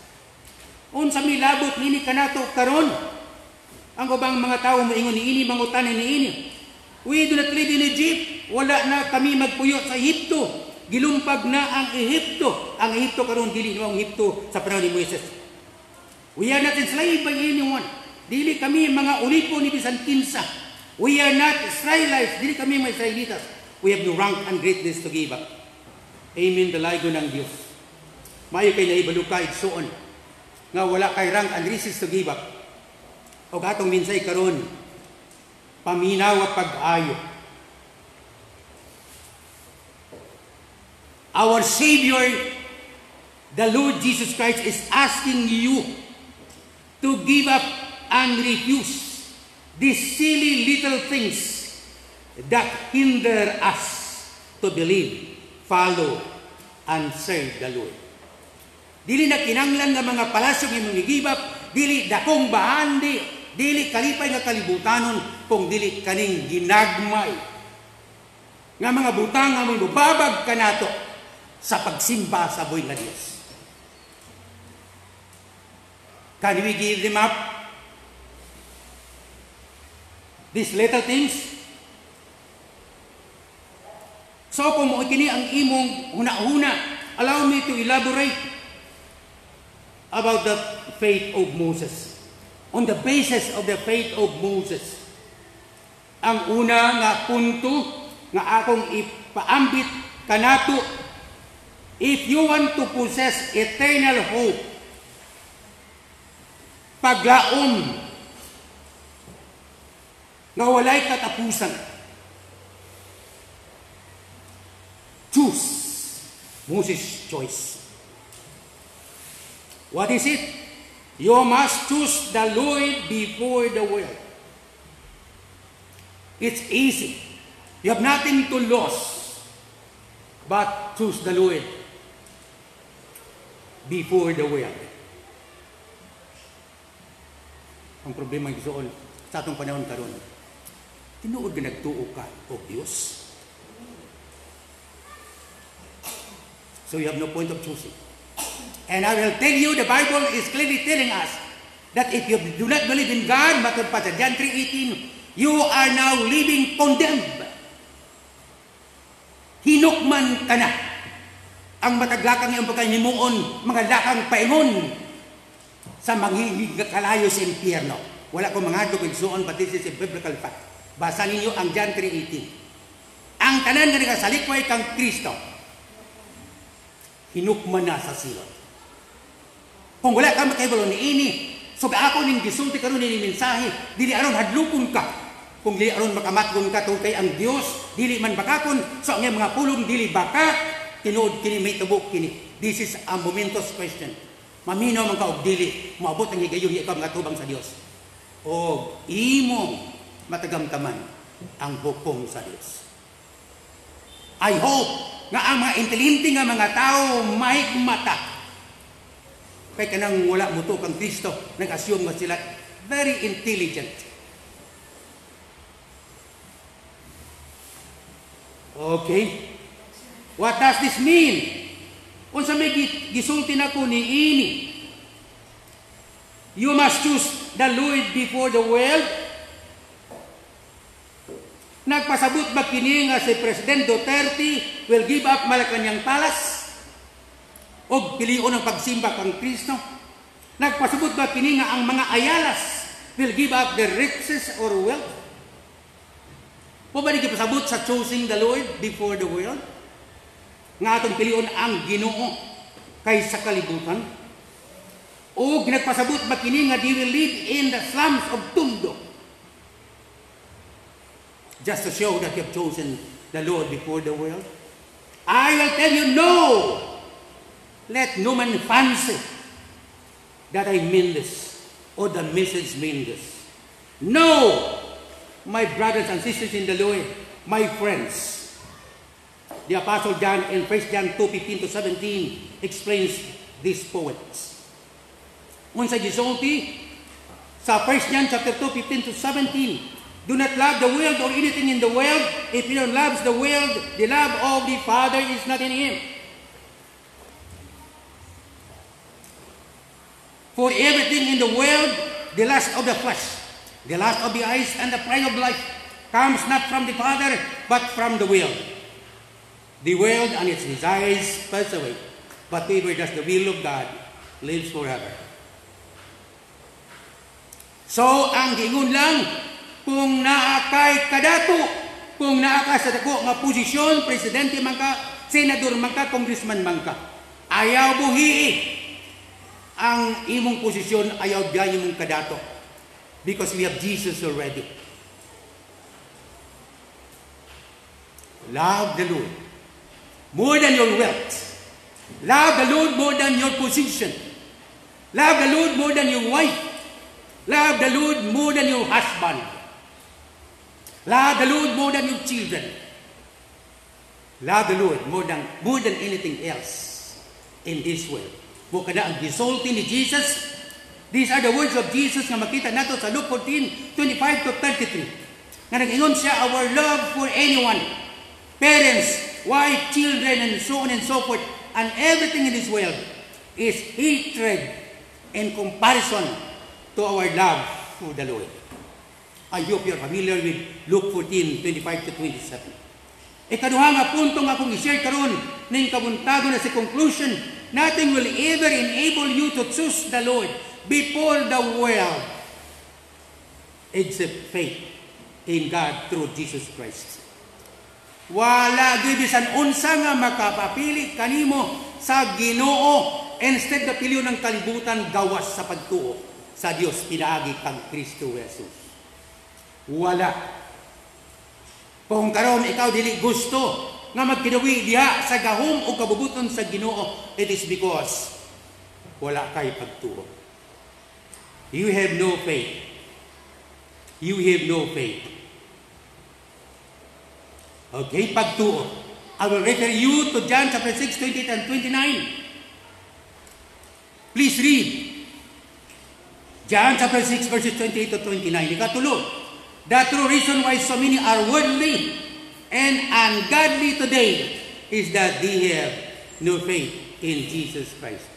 A: Unsa mi labot nini kanato karon? Ang ubang mga tao moingon niini mangutana niini. We do not live in Egypt. Wala na kami magpuyo sa Ehipto. Gilumpag na ang Ehipto. Ang Ehipto karon dili na ang Ehipto sa panahon ni Moises. We are not enslaved by anyone. Dili kami mga ulipo ni bisan kinsa. We are not Israelites. Dili kami mga Israelitas. We have no rank and greatness to give up. Amen. Dalago ng Diyos. Mayo kay naibalo ka igsoon nga wala kay rank and greatness to give up. O katong minsay karon paminaw at pag-ayo. Our Savior, the Lord Jesus Christ, is asking you to give up and refuse these silly little things that hinder us to believe, follow, and serve the Lord. Dili na kinanglan nga mga palasyo nga mong give up, dili dakong bahandi, dili kalipay nga kalibutanon, kung dili kaning ginagmay nga mga butang nga mong lubabag ka nato sa pagsimba sa buhay nga Diyos. Can we give them up? These little things? So kung mo kini ang imong huna-huna, allow me to elaborate about the faith of Moses. On the basis of the faith of Moses, ang una nga punto nga akong ipaambit kanato, if you want to possess eternal hope, paglaom nga walay katapusan, choose Moses' choice. What is it? You must choose the Lord before the world. It's easy. You have nothing to lose, but choose the Lord before the world. Ang problema igsoon sa atong panahon karon, tinuod nga nagtuo ka og Dios. So you have no point of choosing. And I will tell you, the Bible is clearly telling us that if you do not believe in God, matod pa sa John 3:18, you are now living condemned. Hinukman ka na. Ang mataglakang iyong pagkahimuon, mga lakang paingon sa manghihig kalayo sa impyerno. Wala ko mga hadlok igsuon, but this is a biblical fact. Basa ninyo ang John 3:18. Ang tanan nga nagasalikway kang Kristo, hinukman na sa silot. Kung wala ka makahibalo ni ini, so ako ning gisulti karon ni mensahe, dili aron hadlukon ka. Kung dili aron makamatgon ka tungkay ang Dios, dili man bakakon, so ang mga pulong dili baka, tinuod kini may tubok kini. This is a momentous question. Maminaw man ka og dili, moabot ang higayon ikaw nga tubang sa Dios. O imong matagamtaman ang hukom sa Dios. I hope nga ang mga intelligente nga mga tao mahigmata. Kaya kanang wala mo to kang Kristo, nag-assume nga sila very intelligent. Okay? What does this mean? Kung sa may gisulti na ko ni ini, you must choose the Lord before the world. Nagpasabot ba kini nga si President Duterte will give up Malacañang Palace o pilion ang pagsimba kang Kristo? Nagpasabot ba kini nga ang mga Ayalas will give up their riches or wealth? O ba nagpasabot sa choosing the Lord before the world? Nga atong pilion ang Ginoo kaysa kalibutan? O ginagpasabot ba kini nga they will live in the slums of Tondo? Just to show that you have chosen the Lord before the world? I will tell you, no! Let no man fancy that I mean this, or the message mean this. No! My brothers and sisters in the Lord, my friends, the Apostle John in 1 John 2:15-17 explains these poets. Unsa gisulti sa 1 John chapter 2:15-17, do not love the world or anything in the world. If anyone loves the world, the love of the Father is not in him. For everything in the world, the lust of the flesh, the lust of the eyes, and the pride of life comes not from the Father, but from the world. The world and its desires pass away, but whoever does the will of God lives forever. So, ang giingon lang, kung naakay kadato, kung naaka sa dako nga posisyon, presidente man ka, senador man ka, congressman man ka, ayaw buhii ang imong posisyon, ayaw biyahe mong kadato. Because we have Jesus already. Love the Lord more than your wealth. Love the Lord more than your position. Love the Lord more than your wife. Love the Lord more than your husband. Love the Lord more than your children. Love the Lord more than anything else in this world. Bukada ang gisulti ni Jesus. These are the words of Jesus nga makita nato sa Luke 14:25-33. Nga nag-ingon siya, our love for anyone, parents, wife, children, and so on and so forth, and everything in this world is hatred in comparison to our love for the Lord. I hope you're familiar with Luke 14:25-27. Ikaduha nga punto nga akong i-share karon ning kabuntagon na si conclusion, nothing will ever enable you to choose the Lord before the world except faith in God through Jesus Christ. Wala gyud bisan unsa nga makapapili kanimo sa Ginoo instead na piliyon ng kalibutan gawas sa pagtuo sa Dios pinaagi kang Kristo Jesus. Wala. Kung karon ikaw dili gusto nga magkinawi diha sa gahom o kabubuton sa Ginoo, it is because wala kay pagtuo. You have no faith. You have no faith. Okay, pagtuo. I will refer you to John chapter 6, 28 and 29. Please read. John chapter 6, verses 28 to 29. Ikatulog. The true reason why so many are worldly and ungodly today is that they have no faith in Jesus Christ.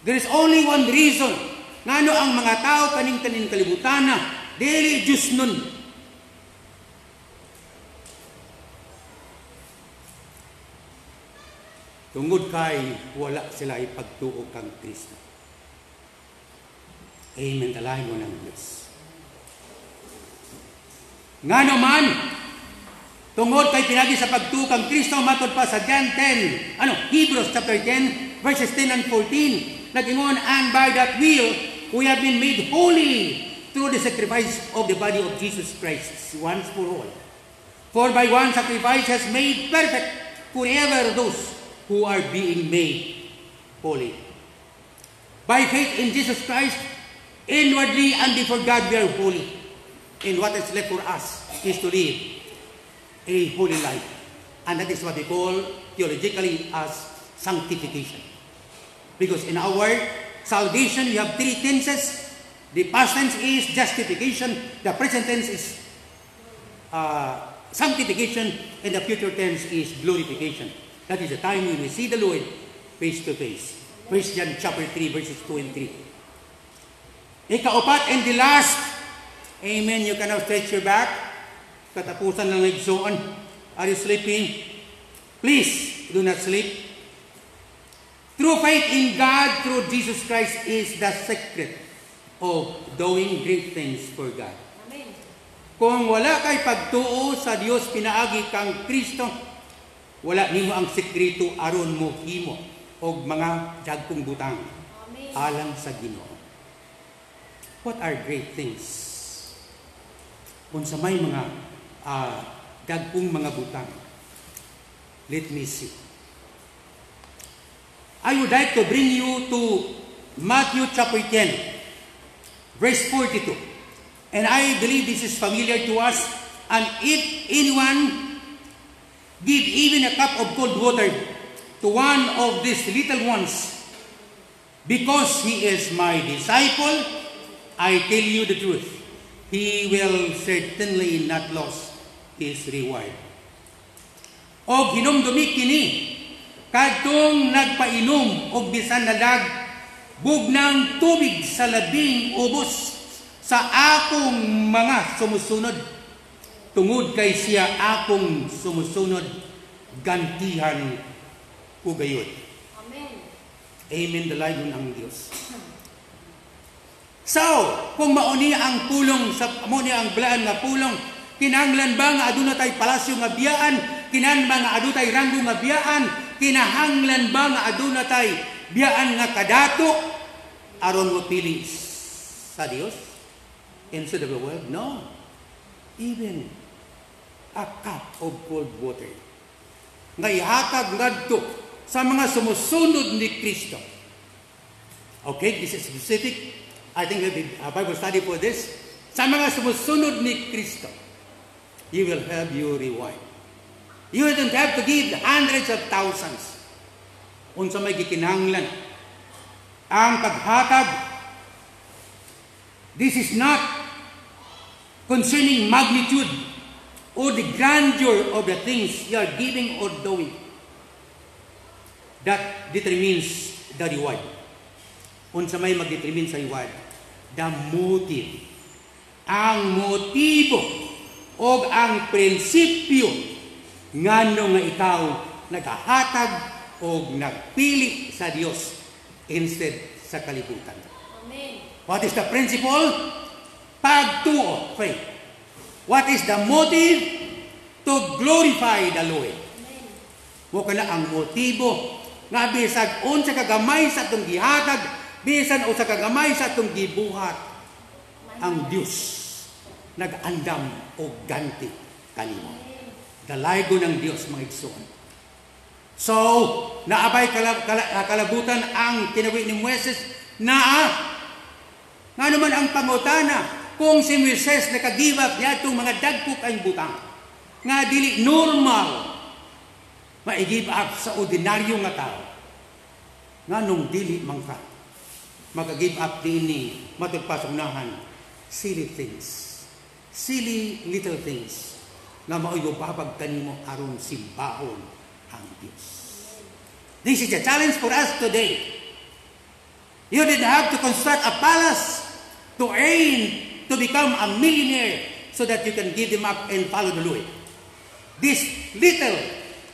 A: There is only one reason ngano ang mga tao kaning tanin kalibutan na dili Diyos nun. Tungod kay wala sila ipagtuo kang Kristo. Amen. Talahin mo ng Diyos. Nga naman, tungod kay pinagi sa pagtukang Kristo, matod pa sa John 10, Hebrews chapter 10, verses 10 and 14, nag-ingon, and by that will, we have been made holy through the sacrifice of the body of Jesus Christ, once for all. For by one sacrifice has made perfect forever those who are being made holy. By faith in Jesus Christ, inwardly and before God, we are holy. And what is left for us is to live a holy life. And that is what we call theologically as sanctification. Because in our salvation, we have three tenses. The past tense is justification, the present tense is sanctification, and the future tense is glorification. That is the time when we see the Lord face to face. 1 John chapter 3, verses 2 and 3. Ikaapat and the last, amen, you can now stretch your back. katapusan lang igsoon. Are you sleeping? Please, do not sleep. True faith in God through Jesus Christ is the secret of doing great things for God.
B: Amen.
A: Kung wala kay pagtuo sa Dios pinaagi kang Kristo, wala nimo ang sekreto aron mo himo og mga dagkong butang.
B: Amen.
A: Alang sa Ginoo. What are great things? Unsa may mga dagkong mga butang. Let me see. I would like to bring you to Matthew chapter 10, verse 42. And I believe this is familiar to us. And if anyone give even a cup of cold water to one of these little ones, because he is my disciple, I tell you the truth, he will certainly not lose his reward. O hinumdumi kini, kadtong nagpainom og bisan nalag, bugnang tubig sa labing ubos sa akong mga sumusunod. Tungod kay siya akong sumusunod, gantihan ko gayud.
B: Amen.
A: Amen, dalayon ang Dios. So, kung mauni ang pulong, mauni ang blaan nga pulong, kinahanglan ba nga aduna tay palasyo nga biyaan? Kinahanglan ba nga aduna tay ranggo nga biyaan? Kinahanglan ba nga aduna tay biyaan nga kadato aron mo pili sa Dios instead of the world? No. Even a cup of cold water nga ihatag ngadto sa mga sumusunod ni Kristo. Okay, this is specific. I think we did a Bible study for this. Sa mga sumusunod ni Kristo, you will have your reward. You don't have to give hundreds of thousands. Unsa may gikinahanglan ang paghatag. This is not concerning magnitude or the grandeur of the things you are giving or doing. That determines the reward. Unsa may mag-determine sa reward? The motive. Ang motibo o ang prinsipyo ngano nga ikaw naghahatag o nagpili sa Dios instead sa kalibutan.
B: Amen.
A: What is the principle? Pagtuo, faith. What is the motive? To glorify the Lord. Mo kana ang motibo nga bisag unsa kagamay sa atong gihatag, bisan o sa kagamay sa atong gibuhat, ang Dios nag-andam o ganti kanimo. Dalaygo ng Dios mga igsoon. So, naabay kalabutan ang kinawi ni Moises na nga naman ang pangutana kung si Moises nakagive up niya itong mga dagko kayong butang nga dili normal ma-give up sa ordinaryo nga tao nga nung dili man ka maka-give up din ni matagpasunahan silly things, silly little things na mauyubabag kanimo aron simbahon ang Diyos. This is a challenge for us today. You didn't have to construct a palace to aim to become a millionaire so that you can give them up and follow the Lord. These little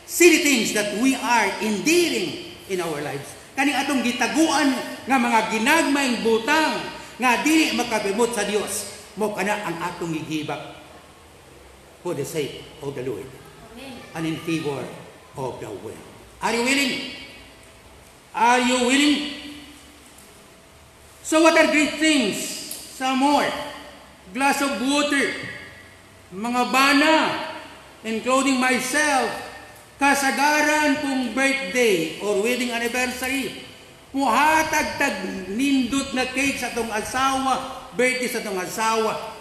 A: silly things that we are endearing in our lives. Kaning atong gitaguan nga mga ginagmayng butang nga dili makabimot sa Dios, mo kana ang atong gihibak for the sake of the Lord.
B: Amen.
A: And in favor of the world. Are you willing? Are you willing? So what are great things? Some more. Glass of water, mga bana, including myself, kasagaran kong birthday or wedding anniversary, muhatag-tag nindot na cake sa itong asawa, birthday sa itong asawa.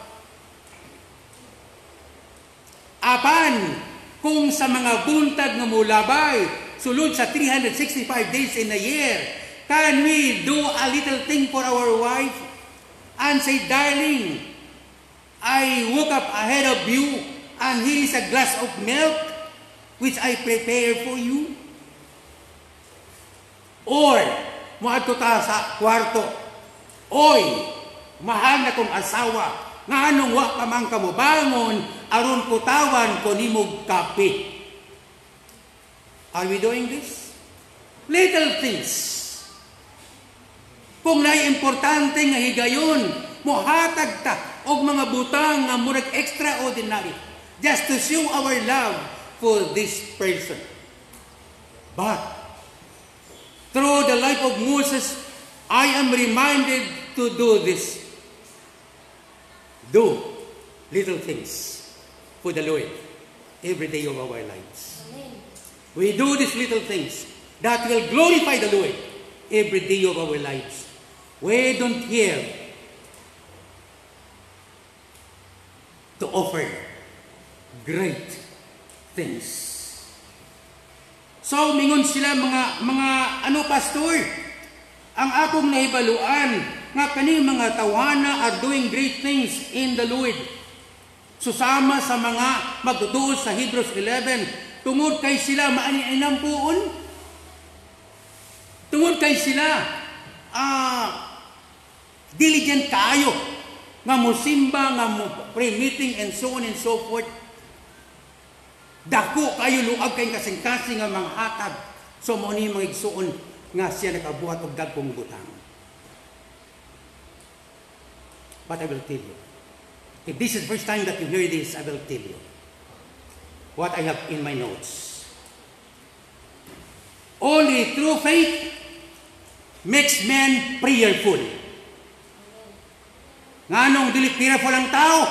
A: Apan, kung sa mga buntag nga mulabay, sulod sa 365 days in a year, can we do a little thing for our wife and say, darling, I woke up ahead of you and here is a glass of milk which I prepare for you? Or, maadto ta sa kwarto, oy, mahal na kong asawa, nga anong wa ka man kamo bangon aron putawan ko nimog kape. Are we doing this? Little things. Kung na'y importante nga higayon, mohatag ta og mga butang nga murag extraordinary just to show our love for this person. But through the life of Moses, I am reminded to do this. Do little things for the Lord every day of our lives.
B: Amen.
A: We do these little things that will glorify the Lord every day of our lives. We don't hear to offer great things. So, mingon sila mga pastor, ang akong nahibaluan nga kani mga tawana are doing great things in the Lord. Susama sa mga magtutuo sa Hebrews 11, tungod kay sila maani-inang puon. Tungod kay sila diligent kaayo nga mosimba, nga mo pre-meeting and so on and so forth. Dako kayo luag kay kasing-kasing nga mga hatag. So mo ni mga igsuon nga siya nakabuhat og dagkong butang. But I will tell you, if this is the first time that you hear this, I will tell you what I have in my notes. Only true faith makes men prayerful. Nganong dili prayerful ang tao?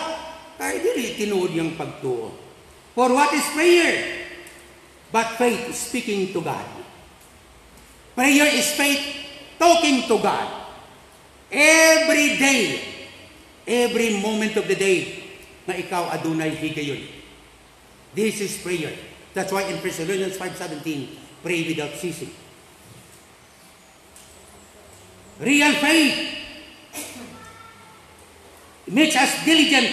A: Kay dili tinuod yung pagtuo. For what is prayer? But faith is speaking to God. Prayer is faith talking to God. Every day, every moment of the day, na ikaw adunay higayon. This is prayer. That's why in 1 Thessalonians 5:17, pray without ceasing. Real faith makes us diligent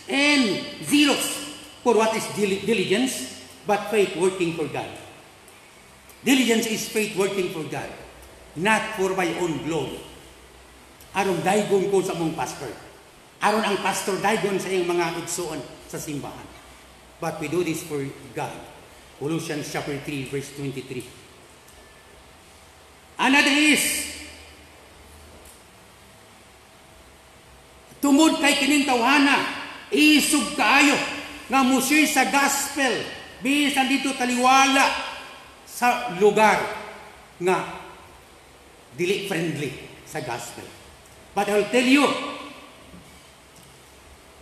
A: and zealous. For what is diligence? But faith working for God. Diligence is faith working for God, not for my own glory. Aron daygon ko sa mong pastor. Aron ang pastor daygon sa iyang mga igsuon sa simbahan. But we do this for God. Colossians chapter 3 verse 23. Another is tungod kay kining tawhana, isug kaayo nga musir sa gospel, bisan dito taliwala sa lugar nga dili friendly sa gospel. But I'll tell you,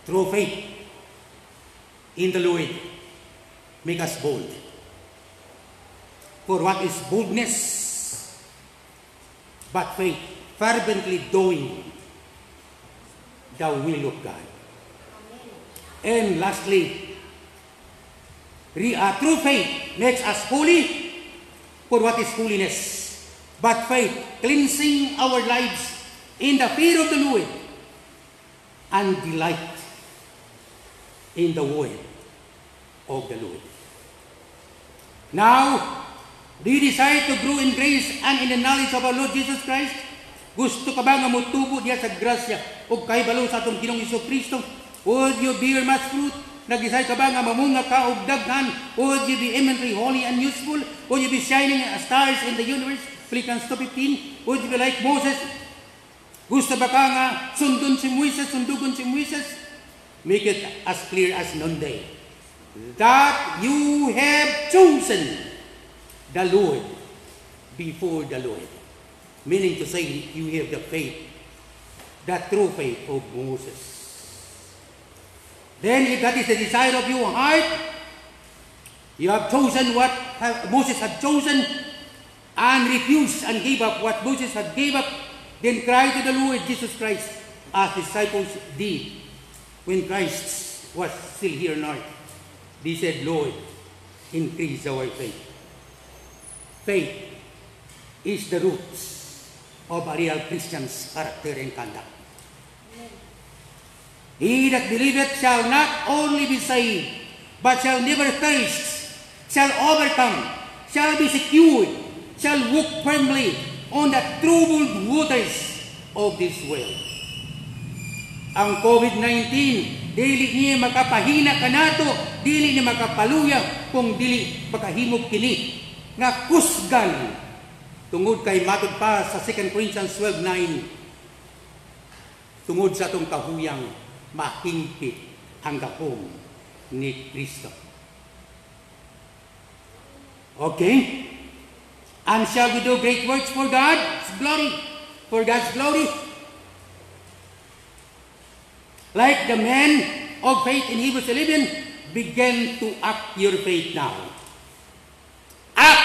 A: through faith in the Lord, make us bold. For what is boldness? But faith, fervently doing the will of God. And lastly, true faith makes us holy. For what is holiness? But faith, cleansing our lives in the fear of the Lord and delight in the word of the Lord. Now, do you desire to grow in grace and in the knowledge of our Lord Jesus Christ? Gusto ka ba nga motubo diya sa grasya o kahibalo sa atong Ginoong Jesucristo? Would you bear much fruit? Nag-desire ka ba nga mamunga ka og daghan? Would you be eminently holy and useful? Would you be shining as stars in the universe? Philippians 2:15. Would you be like Moses? Gusto ba ka nga sundugon si Moises? Make it as clear as noonday that you have chosen the Lord before the Lord. Meaning to say, you have the faith, the true faith of Moses. Then if that is the desire of your heart, you have chosen what Moses had chosen and refused and gave up what Moses had gave up, then cry to the Lord Jesus Christ as disciples did when Christ was still here on earth. They said, Lord, increase our faith. Faith is the roots of a real Christian's character and conduct. He that believeth shall not only be saved, but shall never thirst, shall overcome, shall be secured, shall walk firmly on the troubled waters of this world. ang COVID-19, dili niya makapahina kanato, dili niya makapaluya kung dili makahimog kini nga kusgan tungod kay matod pa sa 2 Corinthians 12:9, tungod sa atong kahuyang mahingpit ang gahom ni Kristo. Okay? And shall we do great works for God's glory? For God's glory? Like the men of faith in Hebrews 11, begin to act your faith now. Act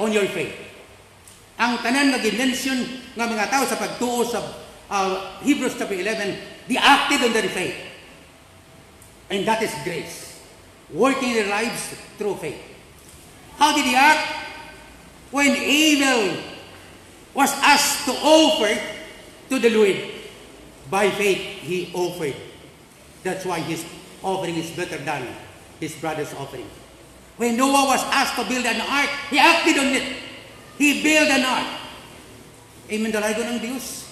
A: on your faith. Ang tanan nga gimension nga mga tao sa pagtuo sa Hebrews chapter 11, they acted on their faith. And that is grace. Working their lives through faith. How did he act? When Abel was asked to offer to the Lord, by faith he offered. That's why his offering is better than his brother's offering. When Noah was asked to build an ark, he acted on it. He built an ark. Amen, dalago ng Diyos.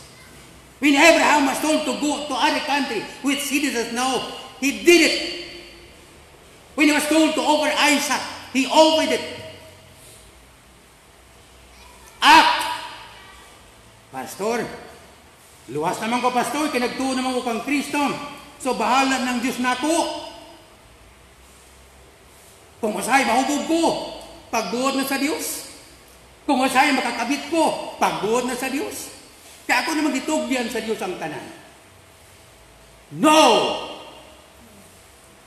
A: When Abraham was told to go to other country, which he doesn't know, he did it. When he was told to offer Isaac, he offered it. Act! Pastor, luwas naman ko, pastor, kinagtuo naman ko kang Kristo. So, bahala ng Diyos na ako. Kung usahay, mahubog ko, pagbuod na sa Diyos. Kung usahay, makakabit ko, pagbuod na sa Diyos. Kaya ako naman ditugyan sa Diyos ang tanan. No!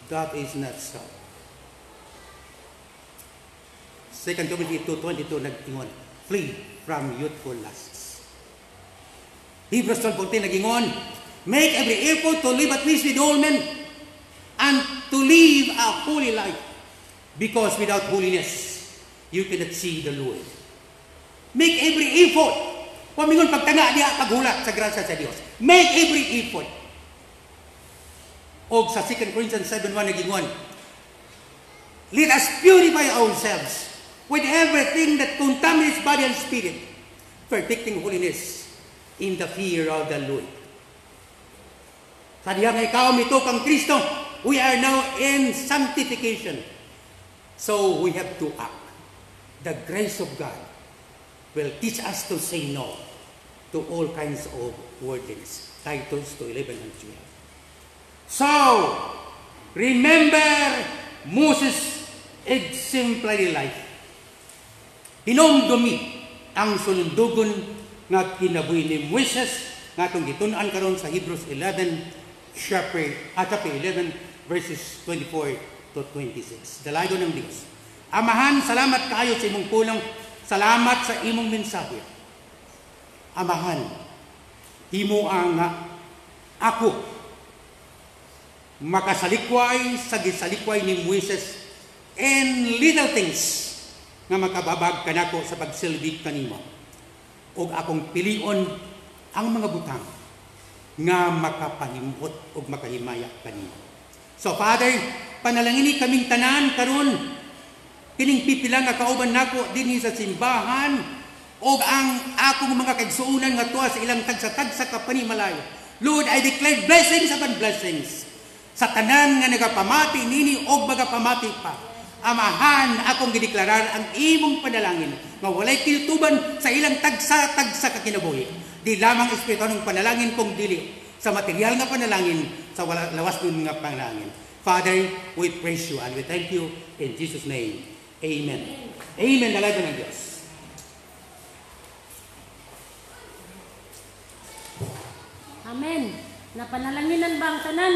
A: That is not so. 2 Timothy 2:22 nag-ingon, flee from youthful lusts. Hebrews 12:14 nag-ingon, make every effort to live at peace with all men and to live a holy life, because without holiness, you cannot see the Lord. Make every effort. Pamingon pagtanga diha paghulat sa grasya sa Dios. Make every effort. Og sa 2 Corinthians 7:1 nag-ingon, let us purify ourselves with everything that contaminates body and spirit, perfecting holiness in the fear of the Lord. Sa diha nga ikaw mito kang Kristo, we are now in sanctification. So we have to act. The grace of God will teach us to say no to all kinds of worldliness. Titus 2:11 and 12. So, remember Moses' exemplary life. Hinumdumi ang sulundugon nga kinabuhi ni Moses nga itong gitun-an karon sa Hebrews 11, chapter 11, verses 24 to 26. Dalago ng Diyos. Amahan, salamat kayo sa imong pulong. Salamat sa imong mensahe. Amahan, himo ang ako makasalikway sa gisalikway ni Moses and little things nga makababag kanako sa pagsilbi kanimo. Og akong pilion ang mga butang nga makapahimot og makahimaya kanimo. So Father, panalangini kaming tanan karon kining pipila nga kauban nako dinhi sa simbahan og ang akong mga kaigsuonan nga tuwa sa ilang tagsa-tagsa ka panimalayo. Lord, I declare blessings upon blessings sa tanan nga nagapamati nini og magapamati pa. Amahan akong gideklarar ang imong panalangin nga walay kilutuban sa ilang tagsa-tagsa ka kinabuhi. Di lamang espiritu ng panalangin kung dili sa material nga panalangin sa lawas nun nga panalangin. Father, we praise you and we thank you in Jesus' name. Amen. Amen. Dalaga ng Diyos.
B: Amen. Napanalanginan ba ang tanan?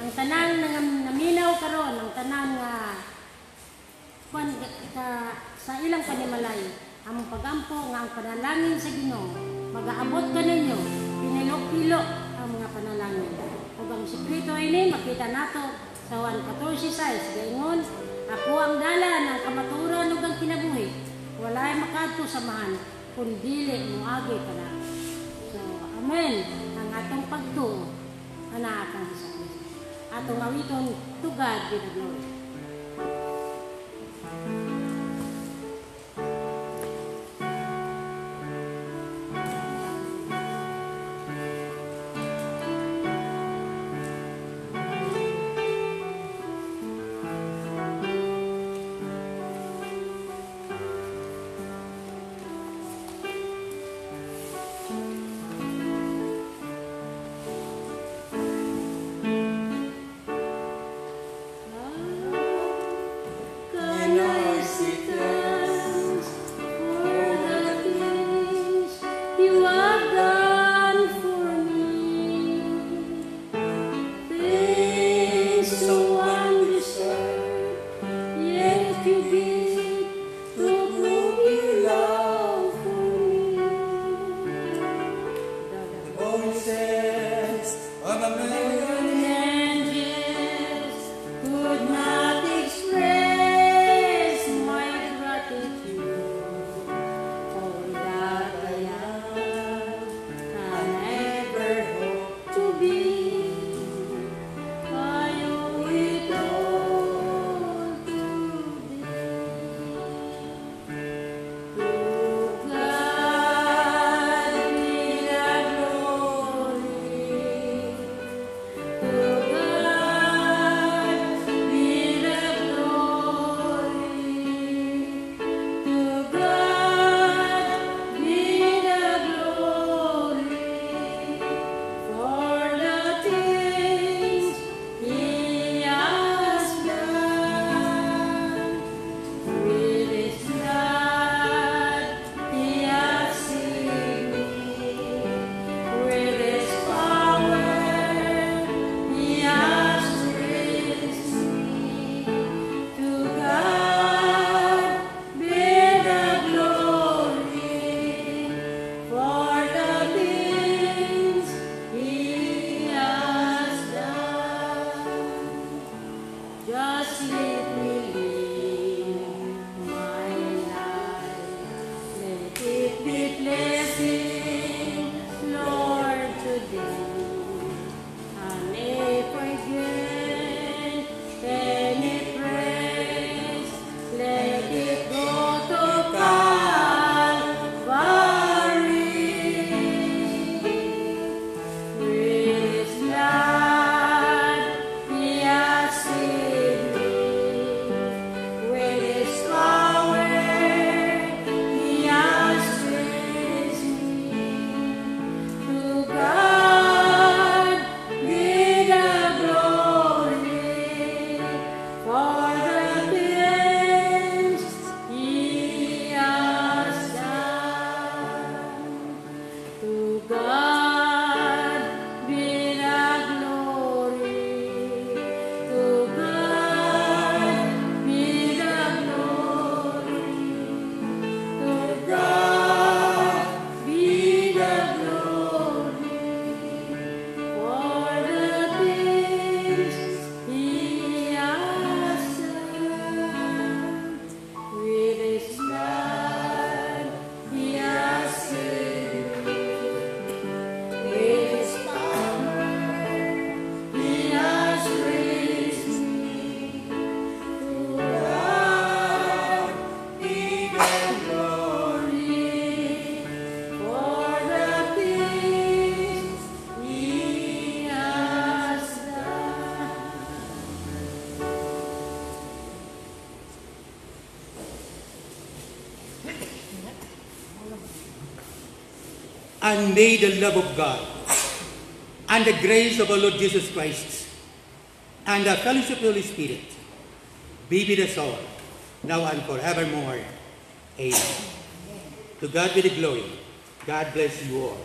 B: Ang tanan nga naminaw karon, ang tanan nga sa ilang panimalay, ang pagampo nga ang panalangin sa Ginoo, mag-aabot ka ninyo, pinilok-pilo ang mga panalangin. Ug ang sikreto ini makita nato sa Juan 14:6, gaingon, ako ang dalan ng kamaturan ug ang kinabuhi. Walay makadto samahan kun dili moagi kana. So, amen. Ang atong pagtuo ana kang Hesus Kristo. Atong awiton to God be the glory.
A: And may the love of God and the grace of our Lord Jesus Christ and the fellowship of the Holy Spirit be with us all, now and forevermore. Amen. To God be the glory. God bless you all.